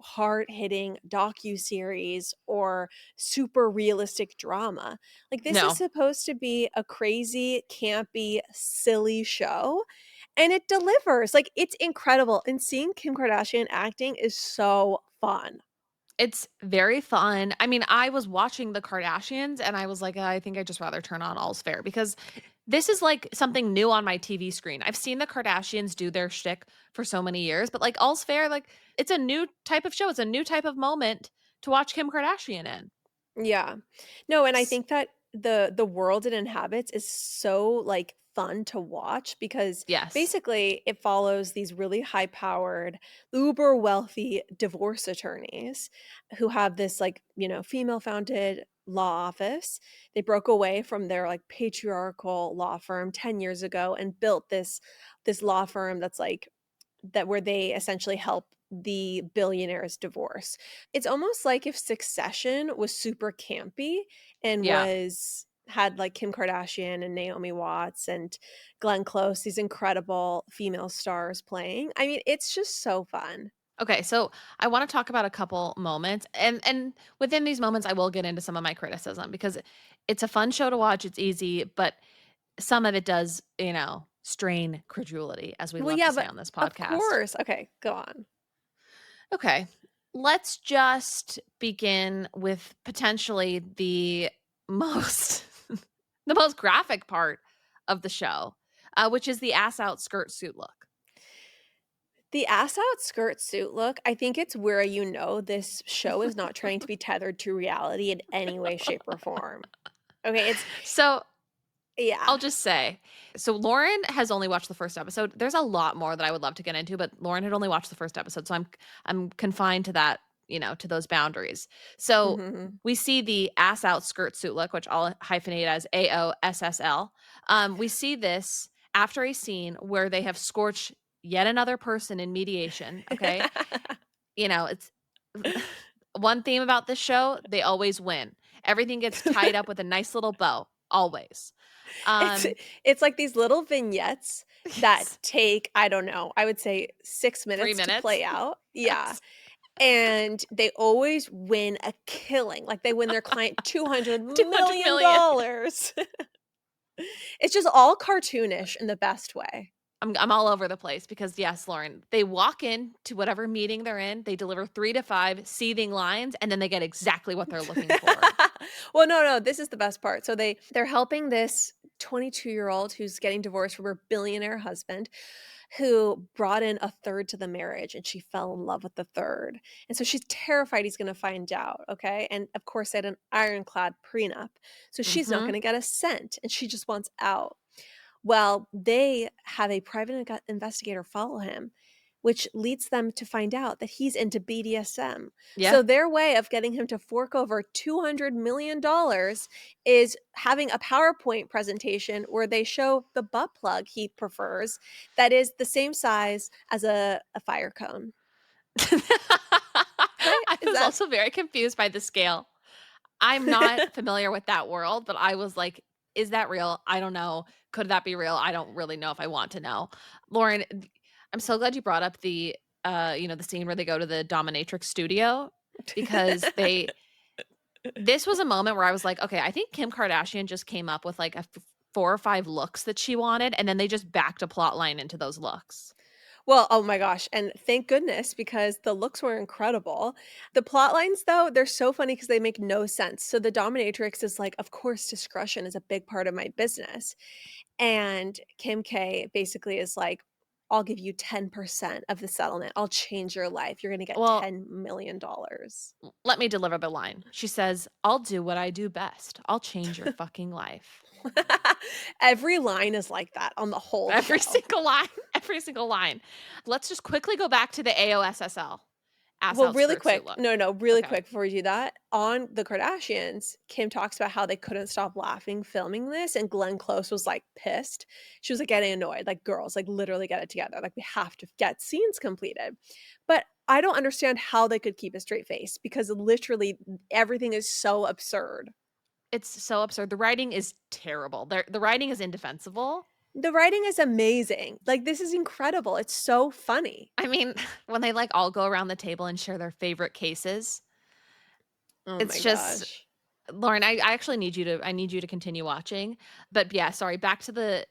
hard-hitting docuseries or super realistic drama. Like, this is No. supposed to be a crazy, campy, silly show, and it delivers. Like, it's incredible, and seeing Kim Kardashian acting is so fun. It's very fun. I mean, I was watching the Kardashians and I was like, I think I'd just rather turn on All's Fair because this is like something new on my TV screen. I've seen the Kardashians do their shtick for so many years, but like All's Fair, like it's a new type of show. It's a new type of moment to watch Kim Kardashian in. Yeah. No, and I S- think that the world it inhabits is so, like, fun to watch because Yes. basically it follows these really high-powered, uber wealthy divorce attorneys who have this, like, female-founded law office. They broke away from their, like, patriarchal law firm 10 years ago and built this law firm that's, like, that where they essentially help the billionaires divorce. It's almost like if Succession was super campy and Yeah. had like Kim Kardashian and Naomi Watts and Glenn Close, these incredible female stars playing. I mean, it's just so fun. Okay, so I want to talk about a couple moments and within these moments I will get into some of my criticism because it's a fun show to watch, it's easy, but some of it does, strain credulity, as we Well, love yeah, to say but on this of podcast. course. Okay, go on. Okay, let's just begin with potentially the most the most graphic part of the show, which is the ass out skirt suit look. The ass out skirt suit look, I think it's where this show is not trying to be tethered to reality in any way, shape, or form. Okay, So yeah. I'll just say, so Lauren has only watched the first episode. There's a lot more that I would love to get into, but Lauren had only watched the first episode, so I'm confined to that, to those boundaries. So Mhm. we see the ass out skirt suit look, which I'll hyphenate as AOSSL. We see this after a scene where they have scorched yet another person in mediation. Okay, it's one theme about this show: they always win. Everything gets tied up with a nice little bow, always. It's Um, it's like these little vignettes that Yes. take, I don't know, I would say 6 3 minutes to minutes? play out. Yeah, Yes. and they always win a killing, like, they win their client $200,000,000. $200,000,000. It's just all cartoonish in the best way. I'm all over the place because, yes, Lauren, they walk in to whatever meeting they're in, they deliver 3 to 5 seething lines, and then they get exactly what they're looking for. Well, no, this is the best part. So they're helping this 22-year-old who's getting divorced from her billionaire husband, who brought in a third to the marriage, and she fell in love with the third. And so she's terrified he's gonna find out, okay? And, of course, they had an ironclad prenup, so she's not Mhm. gonna get a cent, and she just wants out. Well, they have a private investigator follow him, which leads them to find out that he's into BDSM. Yeah. So their way of getting him to fork over $200,000,000 is having a PowerPoint presentation where they show the butt plug he prefers that is the same size as a fire cone. Right? I Is was that also very confused by the scale. I'm not familiar with that world, but I was like, "Is that real? I don't know. Could that be real? I don't really know if I want to know." Lauren, I'm so glad you brought up the the scene where they go to the dominatrix studio because this was a moment where I was like, "Okay, I think Kim Kardashian just came up with, like, 4 or 5 looks that she wanted, and then they just backed a plot line into those looks." Well, oh my gosh, and thank goodness because the looks were incredible. The plot lines, though, they're so funny because they make no sense. So the dominatrix is like, "Of course, discretion is a big part of my business." And Kim K basically is like, "I'll give you 10% of the settlement. I'll change your life. You're gonna get Well, $10 million." let me deliver the line. She says, "I'll do what I do best. I'll change your fucking life." Every line is like that on the whole Every show. single line, every single line. Let's just quickly go back to the AOSSL, ass Well, out really skirt suit quick, look. no, really Okay. quick before we do that, on The Kardashians, Kim talks about how they couldn't stop laughing filming this, and Glenn Close was, like, pissed. She was, like, getting annoyed, like, "Girls, like, literally get it together, like, we have to get scenes completed." But I don't understand how they could keep a straight face because literally everything is so absurd. It's so absurd. The writing is terrible. The writing is indefensible. The writing is amazing, like, this is incredible, it's so funny. I mean, when they, like, all go around the table and share their favorite cases, Oh my it's just gosh. Lauren, I actually need you to continue watching. But yeah, sorry, back to the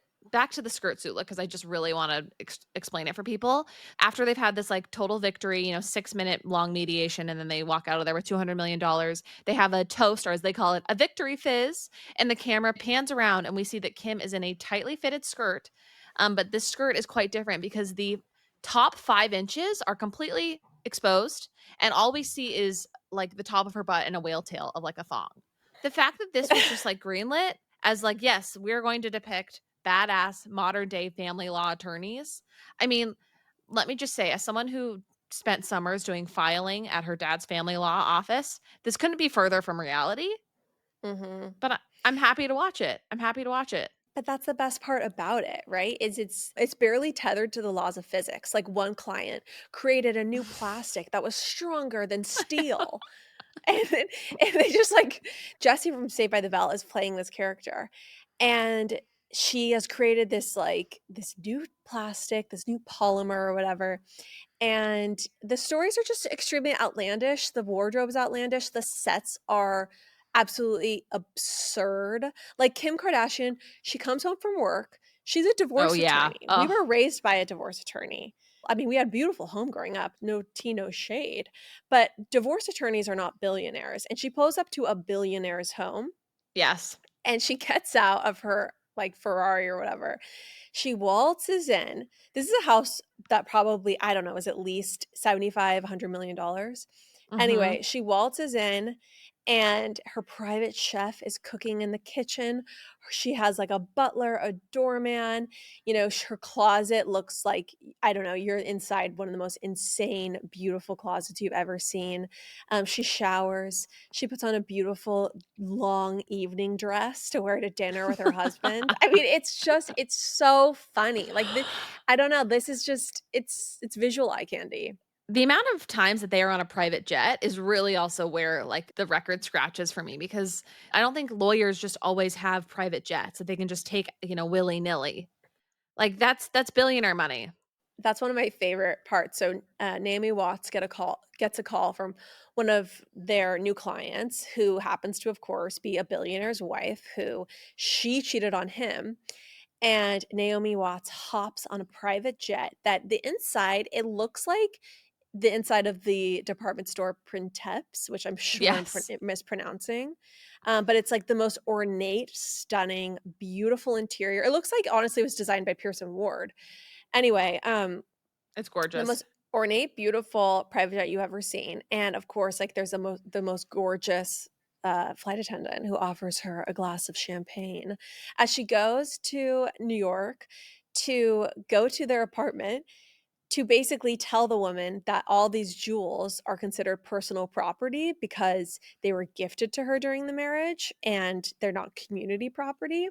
skirt suit look because I just really want to explain it for people. After they've had this like total victory, 6-minute long mediation, and then they walk out of there with $200 million. They have a toast, or as they call it, a victory fizz, and the camera pans around, and we see that Kim is in a tightly fitted skirt. But this skirt is quite different because the top 5 inches are completely exposed, and all we see is like the top of her butt and a whale tail of like a thong. The fact that this was just like greenlit as like, yes, we're going to depict badass modern day family law attorneys. I mean, let me just say, as someone who spent summers doing filing at her dad's family law office, this couldn't be further from reality, Mhm. but I'm happy to watch it. I'm happy to watch it. But that's the best part about it, right? Is it's barely tethered to the laws of physics. Like one client created a new plastic that was stronger than steel. And then and they just like Jessie from Saved by the Bell is playing this character. And she has created this like this new plastic, this new polymer or whatever. And the stories are just extremely outlandish. The wardrobe's outlandish. The sets are absolutely absurd. Like Kim Kardashian, she comes home from work. She's a Oh divorce yeah. attorney. We Oh, were raised by a divorce attorney. I mean, we had a beautiful home growing up, no tea, no shade. But divorce attorneys are not billionaires. And she pulls up to a billionaire's home yes. and she gets out of her like Ferrari or whatever. She waltzes in. This is a house that probably, I don't know, is at least 75, $100 million. Mhm. Anyway, she waltzes in and her private chef is cooking in the kitchen. She has like a butler, a doorman. Her closet looks like, I don't know, you're inside one of the most insane, beautiful closets you've ever seen. She showers. She puts on a beautiful long evening dress to wear to dinner with her husband. I mean, it's so funny. Like I don't know, this is just it's visual eye candy. The amount of times that they are on a private jet is really also where like the record scratches for me because I don't think lawyers just always have private jets that they can just take, willy-nilly. Like that's billionaire money. That's one of my favorite parts. So Naomi Watts gets a call from one of their new clients who happens to, of course, be a billionaire's wife who she cheated on him. And Naomi Watts hops on a private jet that the inside, it looks like the inside of the department store Printemps, which I'm sure I'm Yes. mispronouncing. But it's like the most ornate, stunning, beautiful interior. It looks like honestly it was designed by Pearson Ward. Anyway, It's the gorgeous. most ornate, beautiful private jet you ever seen. And of course, like there's the most gorgeous flight attendant who offers her a glass of champagne as she goes to New York to go to their apartment to basically tell the woman that all these jewels are considered personal property because they were gifted to her during the marriage and they're not community property.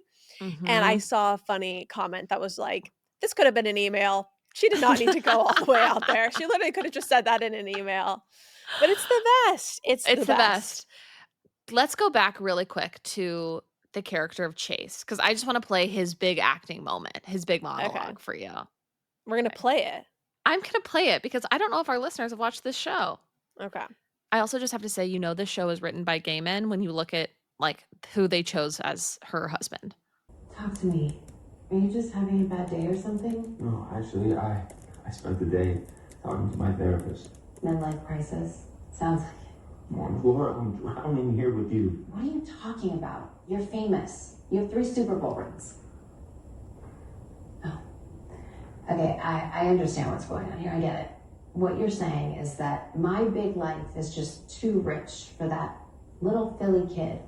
And I Mhm. saw a funny comment that was like, "This could have been an email. She did not need to go all the way out there. She literally could have just said that in an email." But it's the best. It's It's the the best. best. Let's go back really quick to the character of Chase because I just want to play his big acting moment, his big Okay. monologue for you. We're gonna Okay. play it. I'm going to play it because I don't know if our listeners have watched this show. Okay. I also just have to say, this show is written by gay men when you look at like who they chose as her husband. Talk to me. Are you just having a bad day or something? No, actually, I spent the day talking to my therapist. Midlife crisis? Sounds like it. Come on, Laura, I'm drowning here with you. What are you talking about? You're famous. You have 3 Super Bowl rings. Oh. Okay, I understand what's going on here. I get it. What you're saying is that my big life is just too rich for that little Philly kid.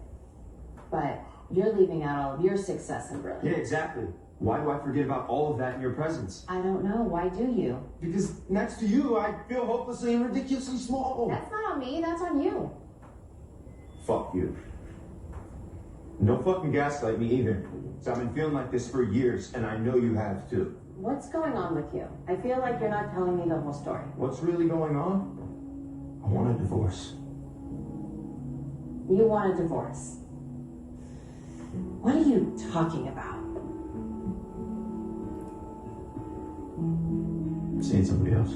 But you're leaving out all of your success and brilliance. Yeah, exactly. Why do I forget about all of that in your presence? I don't know. Why do you? Because next to you, I feel hopelessly and ridiculously small. That's not on me. That's on you. Fuck you. Don't fucking gaslight me either. So I've been feeling like this for years, and I know you have too. What's going on with you? I feel like you're not telling me the whole story. What's really going on? I want a divorce. You want a divorce? What are you talking about? Seeing somebody else.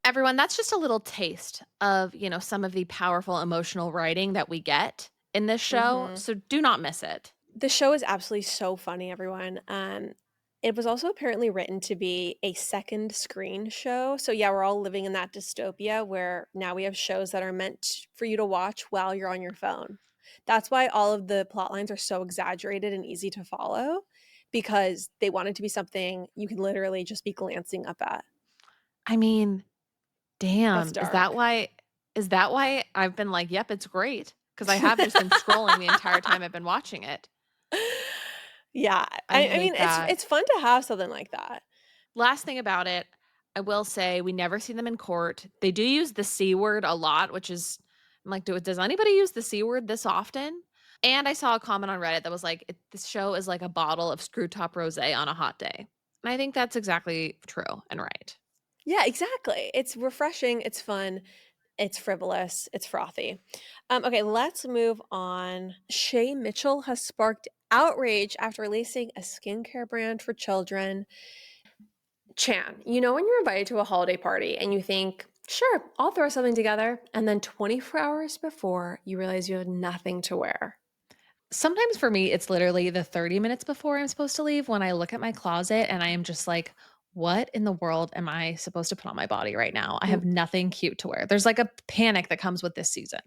Everyone, that's just a little taste of, some of the powerful emotional writing that we get in this show. Mhm. So do not miss it. The show is absolutely so funny, everyone. It was also apparently written to be a second screen show. So yeah, we're all living in that dystopia where now we have shows that are meant for you to watch while you're on your phone. That's why all of the plot lines are so exaggerated and easy to follow, because they want it to be something you can literally just be glancing up at. I mean, damn, That's is that dark. why I've been like, yep, it's great? Because I have just been scrolling the entire time I've been watching it. Yeah, I I hate mean, that. it's fun to have something like that. Last thing about it, I will say we never see them in court. They do use the C word a lot, which is, I'm like, does anybody use the C word this often? And I saw a comment on Reddit that was like, this show is like a bottle of screw top rosé on a hot day. And I think that's exactly true and right. Yeah, exactly. It's refreshing, it's fun, it's frivolous, it's frothy. Okay, let's move on. Shay Mitchell has sparked outrage after releasing a skincare brand for children. Chan, when you're invited to a holiday party and you think, sure, I'll throw something together, and then 24 hours before, you realize you have nothing to wear. Sometimes for me, it's literally the 30 minutes before I'm supposed to leave when I look at my closet and I am just like, what in the world am I supposed to put on my body right now? I have nothing cute to wear. There's like a panic that comes with this season.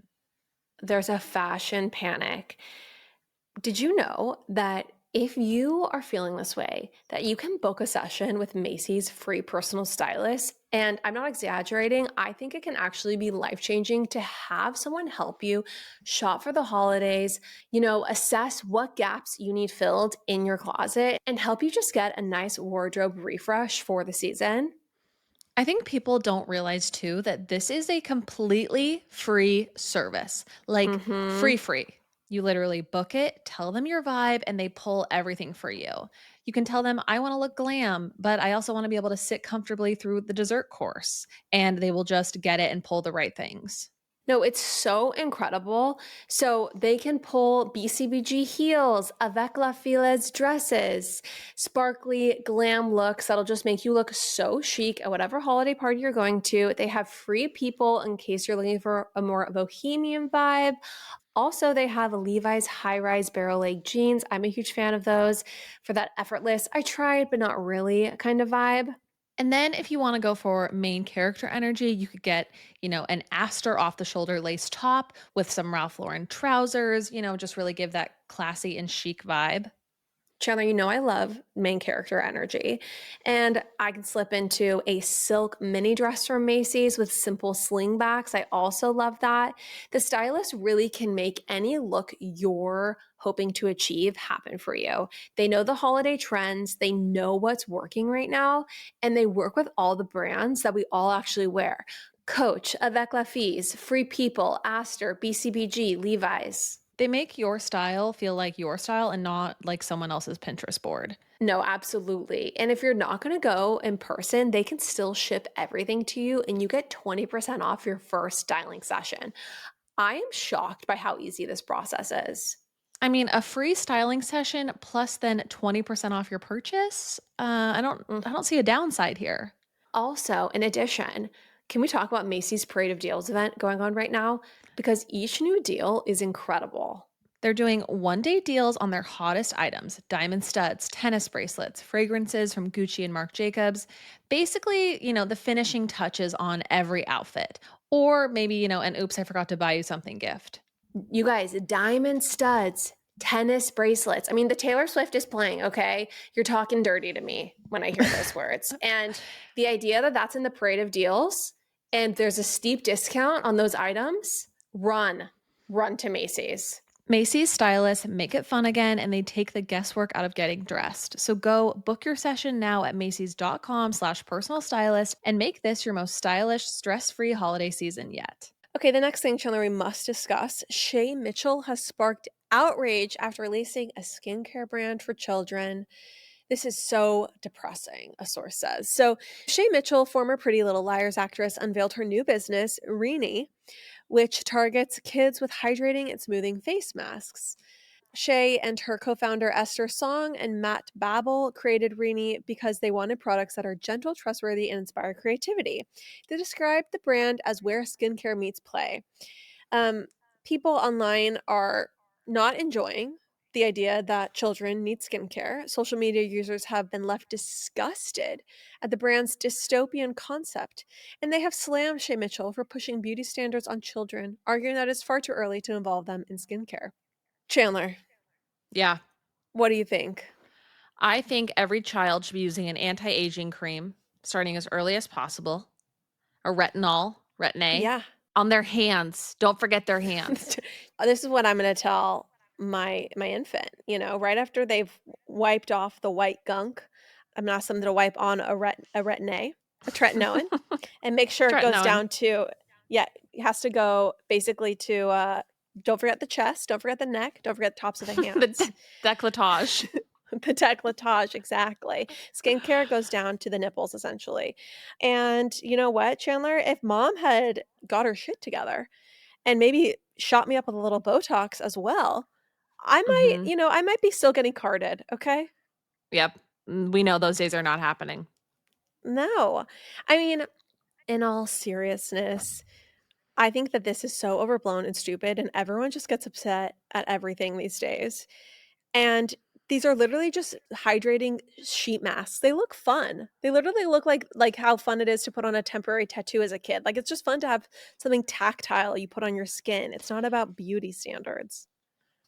There's a fashion panic. Did you know that if you are feeling this way, that you can book a session with Macy's free personal stylist? And I'm not exaggerating. I think it can actually be life-changing to have someone help you shop for the holidays, assess what gaps you need filled in your closet and help you just get a nice wardrobe refresh for the season. I think people don't realize too that this is a completely free service. Like free. You literally book it, tell them your vibe, and they pull everything for you. You can tell them, I want to look glam, but I also want to be able to sit comfortably through the dessert course. And they will just get it and pull the right things. No, it's so incredible. So they can pull BCBG heels, avec la files dresses, sparkly glam looks that'll just make you look so chic at whatever holiday party you're going to. They have free people in case you're looking for a more bohemian vibe. Also, they have Levi's high-rise barrel leg jeans. I'm a huge fan of those for that effortless, I tried but not really kind of vibe. And then if you want to go for main character energy, you could get, an Aster off the shoulder lace top with some Ralph Lauren trousers, just really give that classy and chic vibe. Chanler, I love main character energy. And I can slip into a silk mini dress from Macy's with simple slingbacks. I also love that. The stylist really can make any look you're hoping to achieve happen for you. They know the holiday trends, they know what's working right now, and they work with all the brands that we all actually wear. Coach, Avec La Fille, Free People, Aster, BCBG, Levi's. They make your style feel like your style and not like someone else's Pinterest board. No, absolutely. And if you're not going to go in person, they can still ship everything to you and you get 20% off your first styling session. I am shocked by how easy this process is. I mean, a free styling session plus then 20% off your purchase? I don't see a downside here. Also, in addition, can we talk about Macy's Parade of Deals event going on right now? Because each new deal is incredible. They're doing one-day deals on their hottest items: diamond studs, tennis bracelets, fragrances from Gucci and Marc Jacobs. Basically, the finishing touches on every outfit. Or maybe, an oops, I forgot to buy you something gift. You guys, diamond studs, tennis bracelets. I mean, the Taylor Swift is playing, okay? You're talking dirty to me when I hear those words. And the idea that that's in the Parade of Deals and there's a steep discount on those items, run to Macy's. Macy's stylists make it fun again, and they take the guesswork out of getting dressed. So go book your session now at macys.com/personal stylist and make this your most stylish, stress-free holiday season yet. Okay, the next thing, Chanler, we must discuss. Shay Mitchell has sparked outrage after releasing a skincare brand for children. This is so depressing, a source says. So, Shay Mitchell, former Pretty Little Liars actress, unveiled her new business, Rini, which targets kids with hydrating and smoothing face masks. Shay and her co-founder Esther Song and Matt Babel created Rini because they wanted products that are gentle, trustworthy, and inspire creativity. They described the brand as where skincare meets play. People online are not enjoying the idea that children need skincare. Social media users have been left disgusted at the brand's dystopian concept, and they have slammed Shay Mitchell for pushing beauty standards on children, arguing that it's far too early to involve them in skincare. Chanler, Yeah. what do you think? I think every child should be using an anti-aging cream starting as early as possible. A retin-A, Yeah. on their hands. Don't forget their hands. This is what I'm going to tell my infant, right after they've wiped off the white gunk, I'm going to ask them to wipe on a retin-A, a tretinoin, and make sure it goes Tretinoin. down to, it has to go basically to, don't forget the chest, don't forget the neck, don't forget the tops of the hands. The décolletage. The décolletage, exactly. Skincare goes down to the nipples, essentially. And you know what, Chanler? If mom had got her shit together and maybe shot me up with a little Botox as well, I might, Mhm. I might be still getting carded, okay? Yep. We know those days are not happening. No. I mean, in all seriousness, I think that this is so overblown and stupid, and everyone just gets upset at everything these days. And these are literally just hydrating sheet masks. They look fun. They literally look like how fun it is to put on a temporary tattoo as a kid. Like, it's just fun to have something tactile you put on your skin. It's not about beauty standards.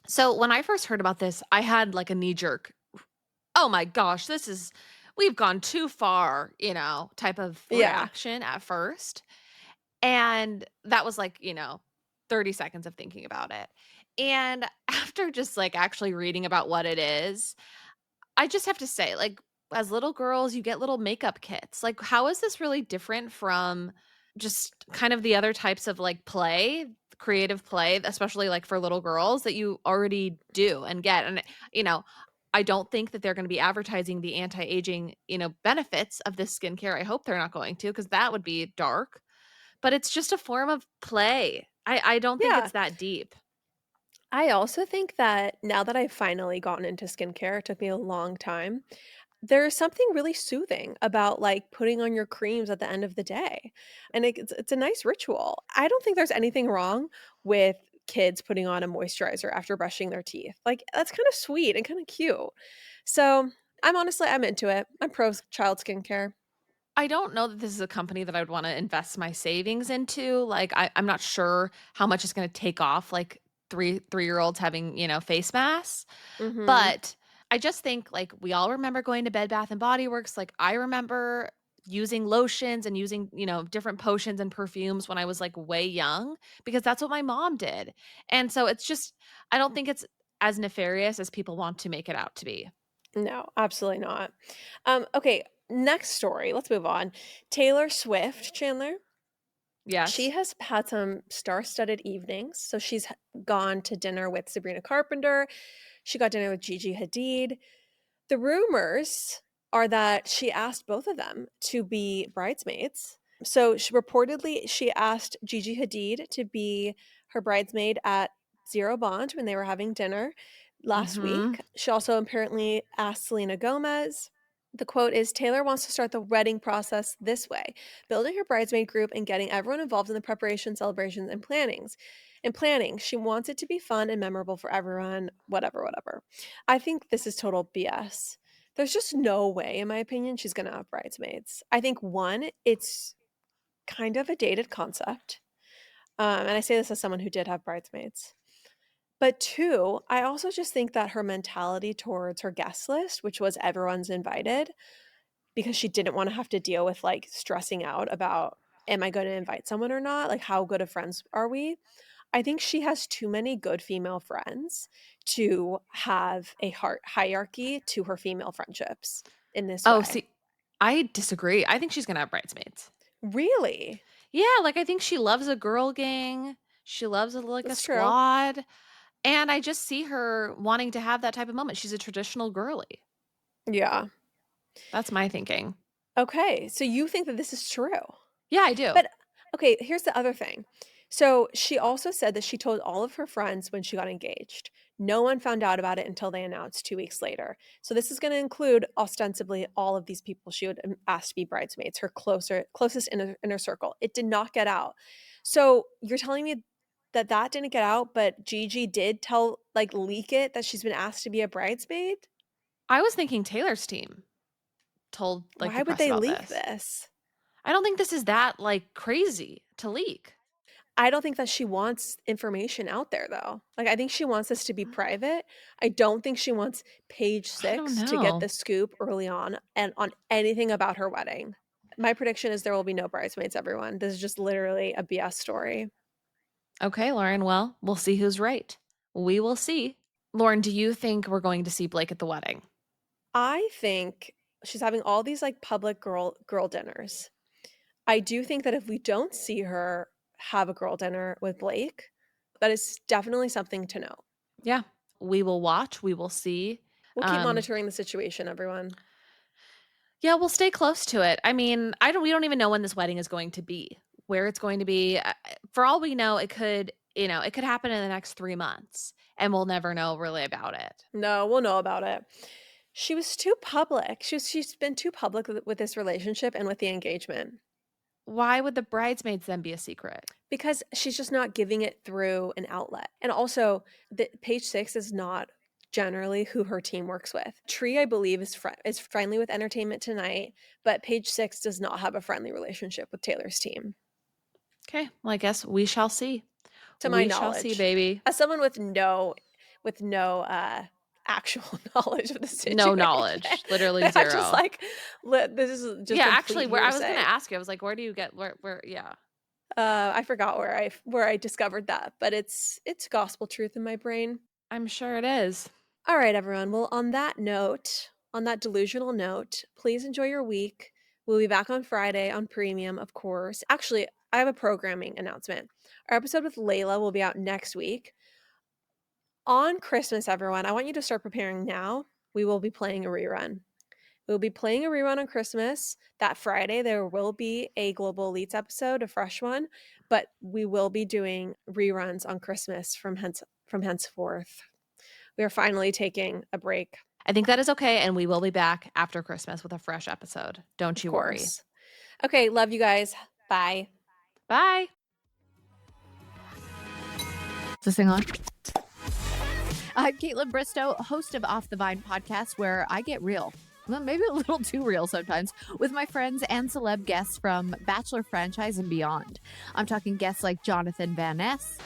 So when I first heard about this, I had like a knee jerk, oh my gosh, we've gone too far, type of Yeah. reaction at first. And that was like, 30 seconds of thinking about it. And after just like actually reading about what it is, I just have to say, like, as little girls, you get little makeup kits. Like, how is this really different from just kind of the other types of like play, creative play, especially like for little girls that you already do and get? And, I don't think that they're going to be advertising the anti-aging, benefits of this skincare. I hope they're not going to, because that would be dark. But it's just a form of play. I don't think Yeah. it's that deep. I also think that now that I've finally gotten into skincare, it took me a long time. There's something really soothing about like putting on your creams at the end of the day. And it's a nice ritual. I don't think there's anything wrong with kids putting on a moisturizer after brushing their teeth. Like, that's kind of sweet and kind of cute. So I'm into it. I'm pro child skincare. I don't know that this is a company that I would want to invest my savings into. Like, I'm not sure how much it's going to take off, like three-year-olds having, face masks. Mhm. But I just think like we all remember going to Bed Bath and Body Works. Like, I remember using lotions and using, different potions and perfumes when I was like way young, because that's what my mom did. And so it's just, I don't think it's as nefarious as people want to make it out to be. No, absolutely not. Okay, next story. Let's move on. Taylor Swift, Chandler. Yes. She has had some star-studded evenings. So she's gone to dinner with Sabrina Carpenter. She got dinner with Gigi Hadid. The rumors are that she asked both of them to be bridesmaids. So she asked Gigi Hadid to be her bridesmaid at zero bond when they were having dinner last Mhm. week. She also apparently asked Selena Gomez. The quote is, Taylor wants to start the wedding process this way, building her bridesmaid group and getting everyone involved in the preparation, celebrations, and plannings. In planning, she wants it to be fun and memorable for everyone, whatever, whatever. I think this is total BS. There's just no way, in my opinion, she's going to have bridesmaids. I think, one, it's kind of a dated concept. And I say this as someone who did have bridesmaids. But two, I also just think that her mentality towards her guest list, which was everyone's invited, because she didn't want to have to deal with like stressing out about, am I going to invite someone or not? Like, how good of friends are we? I think she has too many good female friends to have a hierarchy to her female friendships in this Oh, way. see, I disagree. I think she's gonna have bridesmaids. Really? Yeah, like, I think she loves a girl gang. She loves a That's true. squad, and I just see her wanting to have that type of moment. She's a traditional girly. Yeah. That's my thinking. Okay. So you think that this is true? Yeah, I do. But okay, here's the other thing. So she also said that she told all of her friends when she got engaged. No one found out about it until they announced 2 weeks later. So this is going to include ostensibly all of these people she would ask to be bridesmaids, her closest inner circle. It did not get out. So you're telling me that that didn't get out, but Gigi did leak it that she's been asked to be a bridesmaid? I was thinking Taylor's team told, like, Why the would press they about leak this. this? I don't think this is that, like, crazy to leak. I don't think that she wants information out there, though. Like, I think she wants this to be private. I don't think she wants Page I don't 6 to get know. the scoop early on and on anything about her wedding. My prediction is there will be no bridesmaids, everyone. This is just literally a BS story. Okay, Lauren, well, we'll see who's right. We will see. Lauren, do you think we're going to see Blake at the wedding? I think she's having all these like public girl dinners. I do think that if we don't see her have a girl dinner with Blake, that is definitely something to know. Yeah, we will watch. We will see. We'll keep monitoring the situation, everyone. Yeah, we'll stay close to it. I mean, we don't even know when this wedding is going to be, where it's going to be. For all we know, it could happen in the next 3 months, and we'll never know really about it. No, we'll know about it. She was too public. She's been too public with this relationship and with the engagement. Why would the bridesmaids then be a secret? Because she's just not giving it through an outlet. And also, Page 6 is not generally who her team works with. Tree, I believe, is friendly with Entertainment Tonight, but Page 6 does not have a friendly relationship with Taylor's team. Okay, well, I guess we shall see. To my we knowledge, shall see, baby. As someone with no actual knowledge of the situation, No knowledge, literally zero. I'm just like, this is just actually, where I was hearsay. going to ask you, I was like, where do you get where? Yeah. I forgot where I discovered that, but it's gospel truth in my brain. I'm sure it is. All right, everyone. Well, on that delusional note, please enjoy your week. We'll be back on Friday on Premium, of course. Actually, I have a programming announcement. Our episode with Layla will be out next week. On Christmas, everyone, I want you to start preparing now. We will be playing a rerun. We'll be playing a rerun on Christmas. That Friday, there will be a Global Elites episode, a fresh one, but we will be doing reruns on Christmas from henceforth. We are finally taking a break. I think that is okay, and we will be back after Christmas with a fresh episode. Don't you worry. Okay, love you guys. Bye. Bye. Is this thing on? I'm Caitlin Bristow, host of Off the Vine podcast, where I get real. Well, maybe a little too real sometimes, with my friends and celeb guests from Bachelor franchise and beyond. I'm talking guests like Jonathan Van Ness,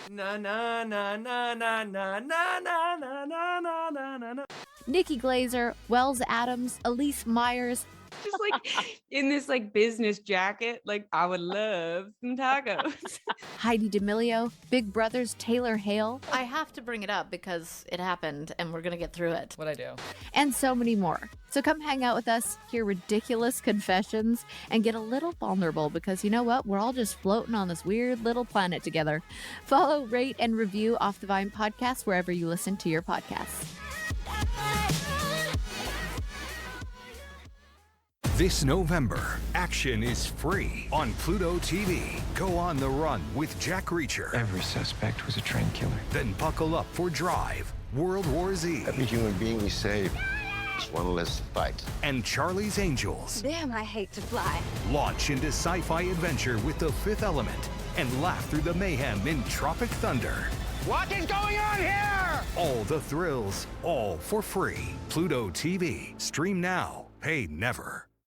Nikki Glazer, Wells Adams, Elise Myers, just like in this like business jacket, like I would love some tacos. Heidi D'Amelio, Big Brother's Taylor Hale, I have to bring it up because it happened and we're going to get through it. What'd I do? and so many more. So come hang out with us, hear ridiculous confessions, and get a little vulnerable because you know what? We're all just floating on this weird little planet together. Follow, rate, and review Off the Vine podcast wherever you listen to your podcasts. This November, action is free on Pluto TV. Go on the run with Jack Reacher. Every suspect was a trained killer. Then buckle up for Drive, World War Z. Every human being we save is one less fight. And Charlie's Angels. Damn, I hate to fly. Launch into sci-fi adventure with The Fifth Element and laugh through the mayhem in Tropic Thunder. What is going on here? All the thrills, all for free. Pluto TV. Stream now, pay never.